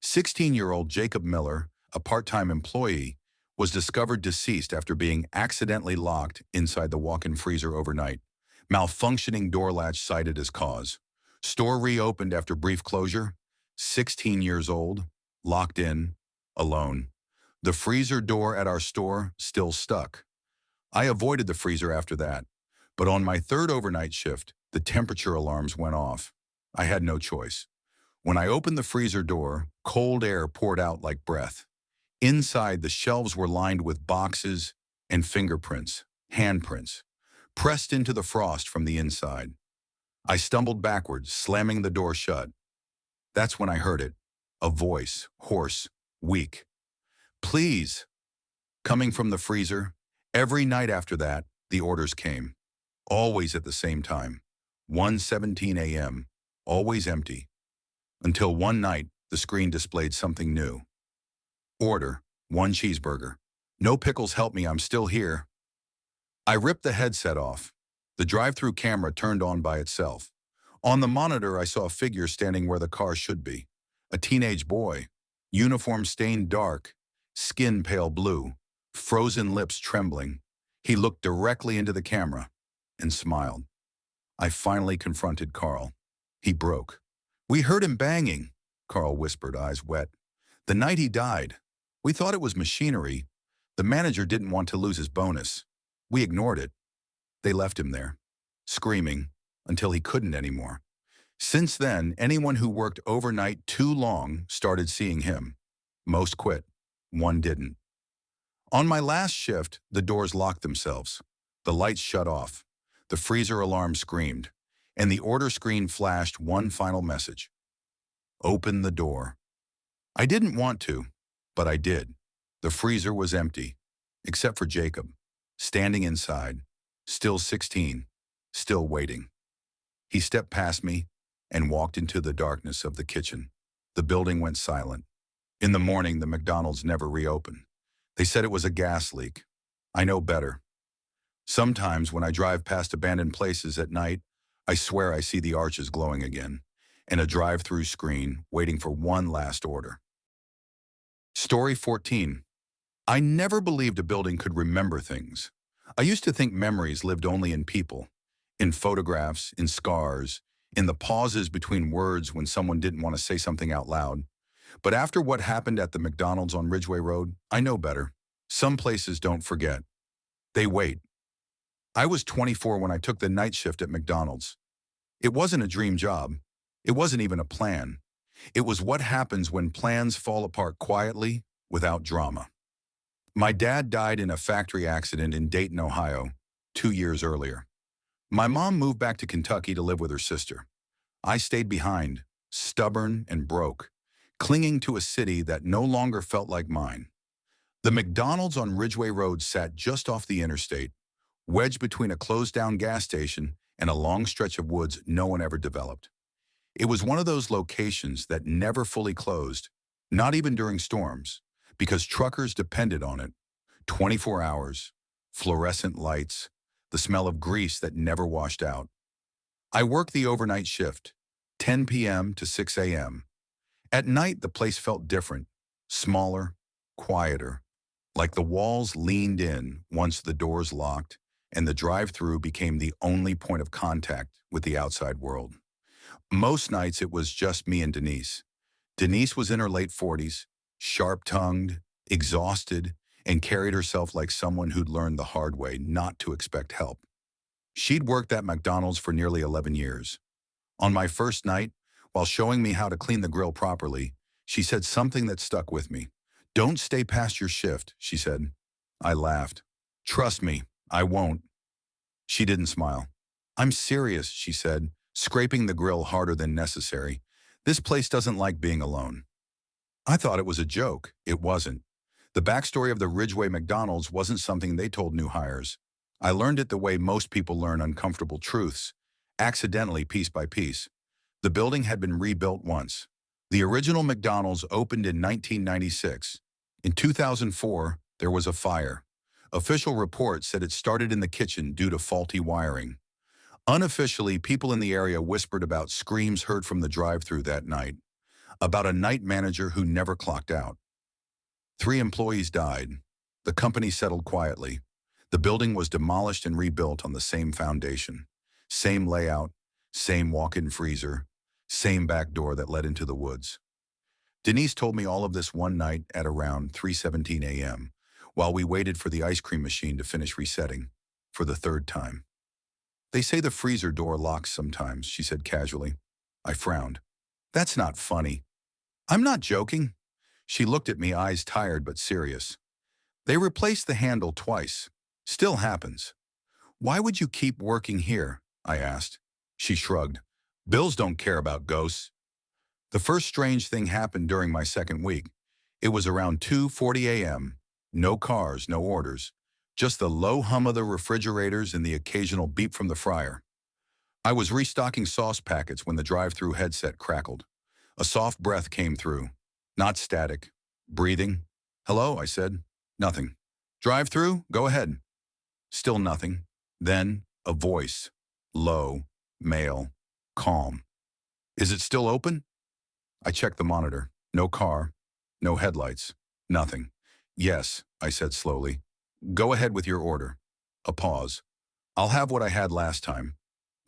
16-year-old Jacob Miller, a part-time employee, was discovered deceased after being accidentally locked inside the walk-in freezer overnight. Malfunctioning door latch cited as cause. Store reopened after brief closure. 16 years old, locked in, alone. The freezer door at our store still stuck. I avoided the freezer after that, but on my third overnight shift, the temperature alarms went off. I had no choice. When I opened the freezer door, cold air poured out like breath. Inside, the shelves were lined with boxes and fingerprints, handprints, pressed into the frost from the inside. I stumbled backwards, slamming the door shut. That's when I heard it, a voice, hoarse, weak. "Please." Coming from the freezer. Every night after that, the orders came. Always at the same time. 1:17 a.m., always empty. Until one night, the screen displayed something new. Order, 1 cheeseburger. No pickles, help me, I'm still here. I ripped the headset off. The drive-through camera turned on by itself. On the monitor, I saw a figure standing where the car should be. A teenage boy. Uniform stained dark, skin pale blue, frozen lips trembling. He looked directly into the camera and smiled. I finally confronted Carl. He broke. "We heard him banging," Carl whispered, eyes wet. "The night he died. We thought it was machinery. The manager didn't want to lose his bonus. We ignored it. They left him there, screaming, until he couldn't anymore. Since then, anyone who worked overnight too long started seeing him. Most quit. One didn't. On my last shift, the doors locked themselves. The lights shut off. The freezer alarm screamed, and the order screen flashed one final message. Open the door. I didn't want to, but I did. The freezer was empty, except for Jacob, standing inside, still 16, still waiting. He stepped past me and walked into the darkness of the kitchen. The building went silent. In the morning, the McDonald's never reopened. They said it was a gas leak. I know better. Sometimes when I drive past abandoned places at night, I swear I see the arches glowing again, and a drive-through screen waiting for one last order. Story 14. I never believed a building could remember things. I used to think memories lived only in people, in photographs, in scars, in the pauses between words when someone didn't want to say something out loud. But after what happened at the McDonald's on Ridgeway Road, I know better. Some places don't forget. They wait. I was 24 when I took the night shift at McDonald's. It wasn't a dream job. It wasn't even a plan. It was what happens when plans fall apart quietly, without drama. My dad died in a factory accident in Dayton, Ohio, 2 years earlier. My mom moved back to Kentucky to live with her sister. I stayed behind, stubborn and broke, clinging to a city that no longer felt like mine. The McDonald's on Ridgeway Road sat just off the interstate, wedged between a closed-down gas station and a long stretch of woods no one ever developed. It was one of those locations that never fully closed, not even during storms, because truckers depended on it. 24 hours, fluorescent lights, the smell of grease that never washed out. I worked the overnight shift, 10 p.m. to 6 a.m. At night, the place felt different, smaller, quieter, like the walls leaned in once the doors locked and the drive-through became the only point of contact with the outside world. Most nights, it was just me and Denise. Denise was in her late 40s, sharp-tongued, exhausted, and carried herself like someone who'd learned the hard way not to expect help. She'd worked at McDonald's for nearly 11 years. On my first night, while showing me how to clean the grill properly, she said something that stuck with me. "Don't stay past your shift," she said. I laughed. "Trust me, I won't." She didn't smile. "I'm serious," she said, scraping the grill harder than necessary. "This place doesn't like being alone." I thought it was a joke. It wasn't. The backstory of the Ridgeway McDonald's wasn't something they told new hires. I learned it the way most people learn uncomfortable truths, accidentally, piece by piece. The building had been rebuilt once. The original McDonald's opened in 1996. In 2004, there was a fire. Official reports said it started in the kitchen due to faulty wiring. Unofficially, people in the area whispered about screams heard from the drive-thru that night, about a night manager who never clocked out. 3 employees died. The company settled quietly. The building was demolished and rebuilt on the same foundation. Same layout, same walk-in freezer, same back door that led into the woods. Denise told me all of this one night at around 3:17 a.m., while we waited for the ice cream machine to finish resetting, for the 3rd time. "They say the freezer door locks sometimes," she said casually. I frowned. "That's not funny." "I'm not joking." She looked at me, eyes tired but serious. "They replaced the handle twice. Still happens." "Why would you keep working here?" I asked. She shrugged. "Bills don't care about ghosts." The first strange thing happened during my second week. It was around 2:40 a.m. No cars, no orders. Just the low hum of the refrigerators and the occasional beep from the fryer. I was restocking sauce packets when the drive-through headset crackled. A soft breath came through. Not static. Breathing. "Hello," I said. "Nothing." "Drive-through? Go ahead." Still nothing. Then a voice. Low, male, calm. "Is it still open?" I checked the monitor. No car. No headlights. Nothing. Yes, I said slowly. Go ahead with your order. A pause. I'll have what I had last time.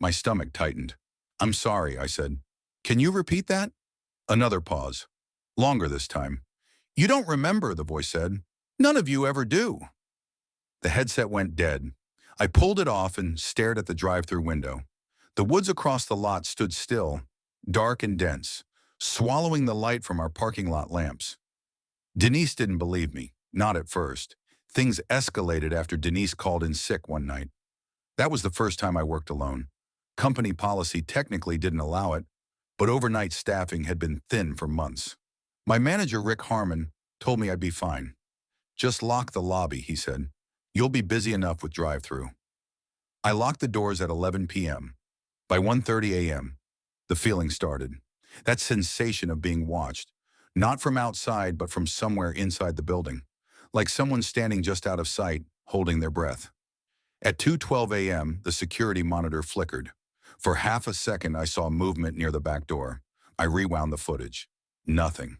My stomach tightened. I'm sorry, I said. Can you repeat that? Another pause. Longer this time. You don't remember, the voice said. None of you ever do. The headset went dead. I pulled it off and stared at the drive-through window. The woods across the lot stood still, dark and dense, swallowing the light from our parking lot lamps. Denise didn't believe me, not at first. Things escalated after Denise called in sick one night. That was the first time I worked alone. Company policy technically didn't allow it, but overnight staffing had been thin for months. My manager, Rick Harmon, told me I'd be fine. Just lock the lobby, he said. You'll be busy enough with drive-through. I locked the doors at 11 p.m. By 1:30 a.m., the feeling started. That sensation of being watched, not from outside but from somewhere inside the building, like someone standing just out of sight, holding their breath. At 2:12 a.m., the security monitor flickered. For half a second, I saw movement near the back door. I rewound the footage. Nothing.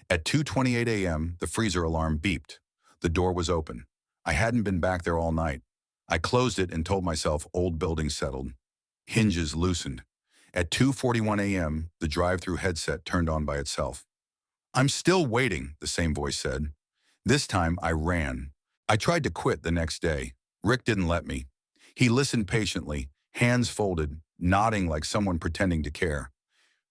At 2:28 a.m., the freezer alarm beeped. The door was open. I hadn't been back there all night. I closed it and told myself old building settled. Hinges loosened. At 2:41 a.m., the drive-through headset turned on by itself. I'm still waiting, the same voice said. This time, I ran. I tried to quit the next day. Rick didn't let me. He listened patiently, hands folded, nodding like someone pretending to care.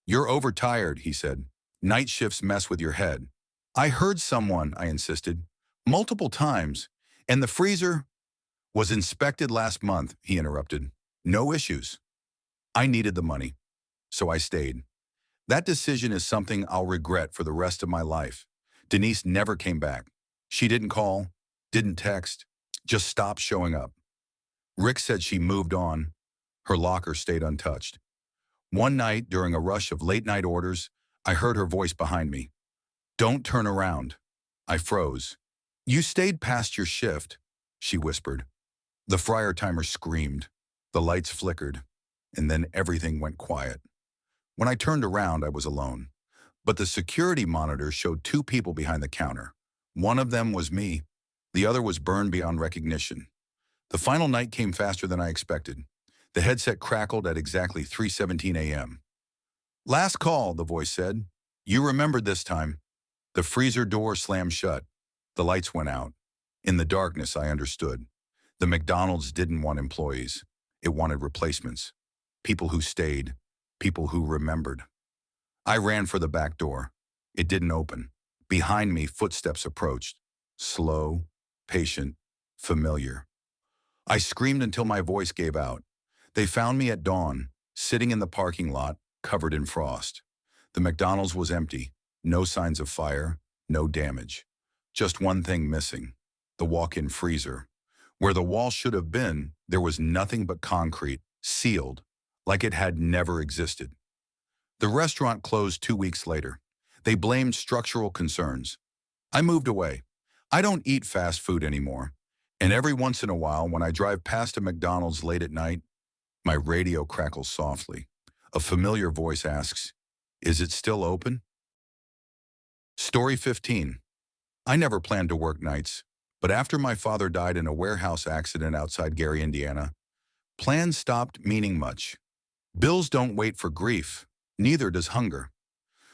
You're overtired, he said. Night shifts mess with your head. I heard someone, I insisted. Multiple times. And the freezer was inspected last month, he interrupted. No issues. I needed the money, so I stayed. That decision is something I'll regret for the rest of my life. Denise never came back. She didn't call, didn't text, just stopped showing up. Rick said she moved on. Her locker stayed untouched. One night, during a rush of late-night orders, I heard her voice behind me. Don't turn around. I froze. You stayed past your shift, she whispered. The fryer timer screamed. The lights flickered, and then everything went quiet. When I turned around, I was alone. But the security monitor showed two people behind the counter. One of them was me. The other was burned beyond recognition. The final night came faster than I expected. The headset crackled at exactly 3:17 a.m. Last call, the voice said. You remembered this time. The freezer door slammed shut. The lights went out. In the darkness, I understood. The McDonald's didn't want employees. It wanted replacements. People who stayed. People who remembered. I ran for the back door. It didn't open. Behind me, footsteps approached. Slow, patient, familiar. I screamed until my voice gave out. They found me at dawn, sitting in the parking lot, covered in frost. The McDonald's was empty. No signs of fire, no damage. Just one thing missing, the walk-in freezer. Where the wall should have been, there was nothing but concrete, sealed, like it had never existed. The restaurant closed 2 weeks later. They blamed structural concerns. I moved away. I don't eat fast food anymore. And every once in a while, when I drive past a McDonald's late at night, my radio crackles softly. A familiar voice asks, "Is it still open?" Story 15. I never planned to work nights, but after my father died in a warehouse accident outside Gary, Indiana, plans stopped meaning much. Bills don't wait for grief, neither does hunger.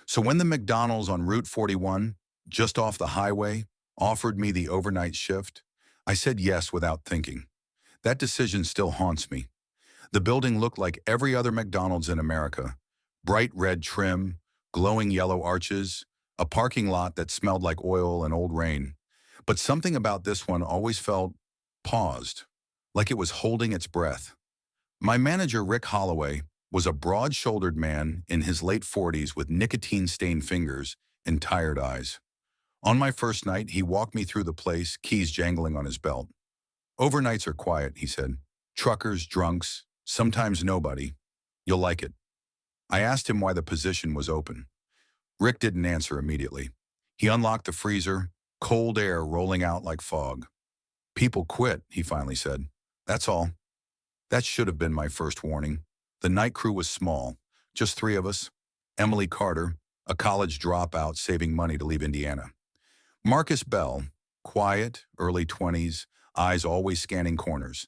So when the McDonald's on Route 41, just off the highway, offered me the overnight shift, I said yes without thinking. That decision still haunts me. The building looked like every other McDonald's in America. Bright red trim, glowing yellow arches, a parking lot that smelled like oil and old rain. But something about this one always felt paused, like it was holding its breath. My manager, Rick Holloway, was a broad-shouldered man in his late 40s with nicotine-stained fingers and tired eyes. On my first night, he walked me through the place, keys jangling on his belt. Overnights are quiet, he said. Truckers, drunks, sometimes nobody. You'll like it. I asked him why the position was open. Rick didn't answer immediately. He unlocked the freezer, cold air rolling out like fog. People quit, he finally said. That's all. That should have been my first warning. The night crew was small, just 3 of us. Emily Carter, a college dropout saving money to leave Indiana. Marcus Bell, quiet, early 20s, eyes always scanning corners.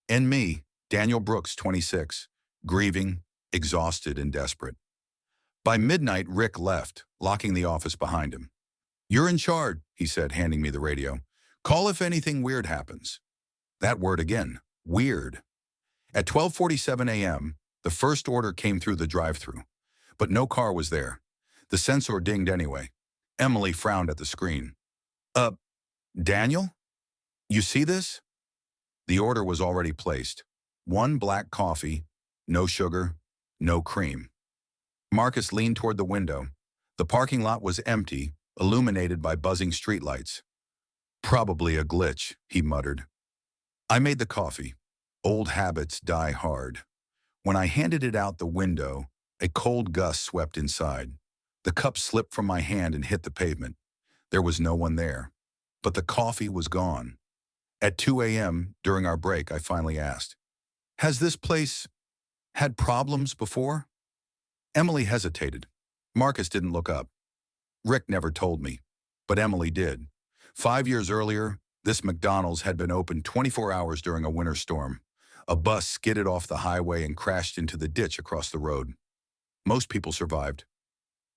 And me, Daniel Brooks, 26, grieving, exhausted, and desperate. By midnight, Rick left, locking the office behind him. "You're in charge," he said, handing me the radio. "Call if anything weird happens." That word again, weird. At 12:47 a.m., the first order came through the drive-thru, but no car was there. The sensor dinged anyway. Emily frowned at the screen. "Uh, Daniel? You see this?" The order was already placed. 1 black coffee, no sugar, no cream. Marcus leaned toward the window. The parking lot was empty, illuminated by buzzing streetlights. "Probably a glitch," he muttered. I made the coffee. Old habits die hard. When I handed it out the window, a cold gust swept inside. The cup slipped from my hand and hit the pavement. There was no one there. But the coffee was gone. At 2 a.m., during our break, I finally asked, "Has this place had problems before?" Emily hesitated. Marcus didn't look up. Rick never told me, but Emily did. 5 years earlier, this McDonald's had been open 24 hours during a winter storm. A bus skidded off the highway and crashed into the ditch across the road. Most people survived.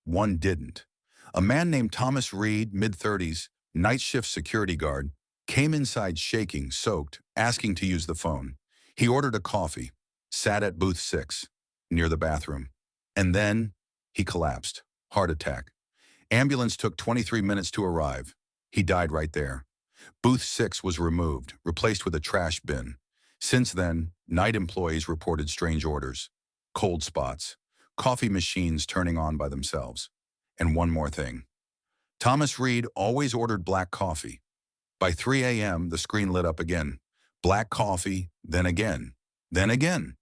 One didn't. A man named Thomas Reed, mid-30s, night shift security guard, came inside shaking, soaked, asking to use the phone. He ordered a coffee, sat at booth 6, near the bathroom. And then he collapsed. Heart attack. Ambulance took 23 minutes to arrive. He died right there. Booth 6 was removed, replaced with a trash bin. Since then, night employees reported strange orders, cold spots, coffee machines turning on by themselves. And one more thing. Thomas Reed always ordered black coffee. By 3 a.m., the screen lit up again. Black coffee, then again, then again.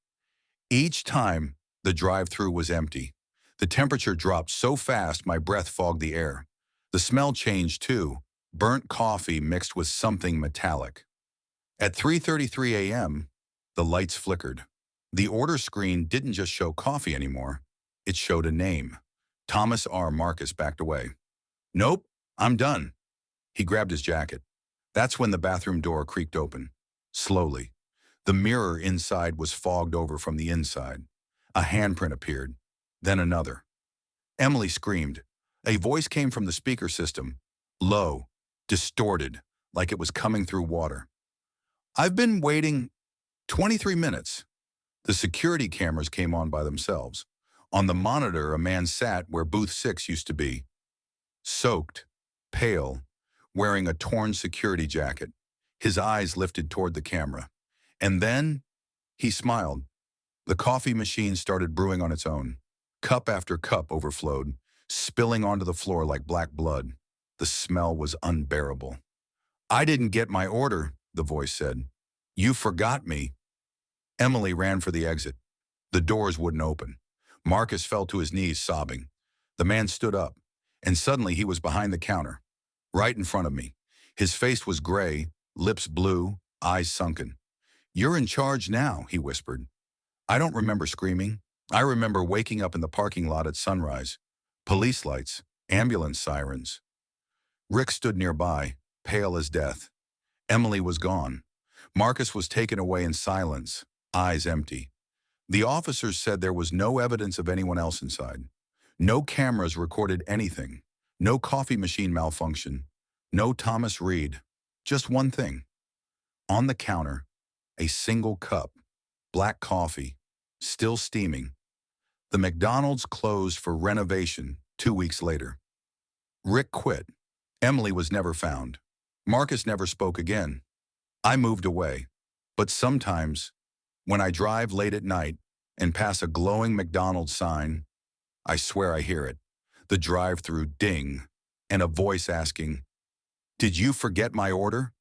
Each time, the drive-thru was empty. The temperature dropped so fast my breath fogged the air. The smell changed too, burnt coffee mixed with something metallic. At 3:33 a.m., the lights flickered. The order screen didn't just show coffee anymore. It showed a name. Thomas R. Marcus backed away. "Nope, I'm done." He grabbed his jacket. That's when the bathroom door creaked open. Slowly. The mirror inside was fogged over from the inside. A handprint appeared. Then another. Emily screamed. A voice came from the speaker system. Low, distorted, like it was coming through water. "I've been waiting 23 minutes. The security cameras came on by themselves. On the monitor, a man sat where booth 6 used to be. Soaked, pale, wearing a torn security jacket. His eyes lifted toward the camera. And then, he smiled. The coffee machine started brewing on its own. Cup after cup overflowed, spilling onto the floor like black blood. The smell was unbearable. "I didn't get my order," the voice said. "You forgot me." Emily ran for the exit. The doors wouldn't open. Marcus fell to his knees, sobbing. The man stood up, and suddenly he was behind the counter, right in front of me. His face was gray, lips blue, eyes sunken. "You're in charge now," he whispered. I don't remember screaming. I remember waking up in the parking lot at sunrise. Police lights, ambulance sirens. Rick stood nearby, pale as death. Emily was gone. Marcus was taken away in silence, eyes empty. The officers said there was no evidence of anyone else inside. No cameras recorded anything. No coffee machine malfunction. No Thomas Reed. Just one thing. On the counter, a single cup, black coffee, still steaming. The McDonald's closed for renovation 2 weeks later. Rick quit. Emily was never found. Marcus never spoke again. I moved away. But sometimes, when I drive late at night and pass a glowing McDonald's sign, I swear I hear it. The drive-through ding, and a voice asking, "Did you forget my order?"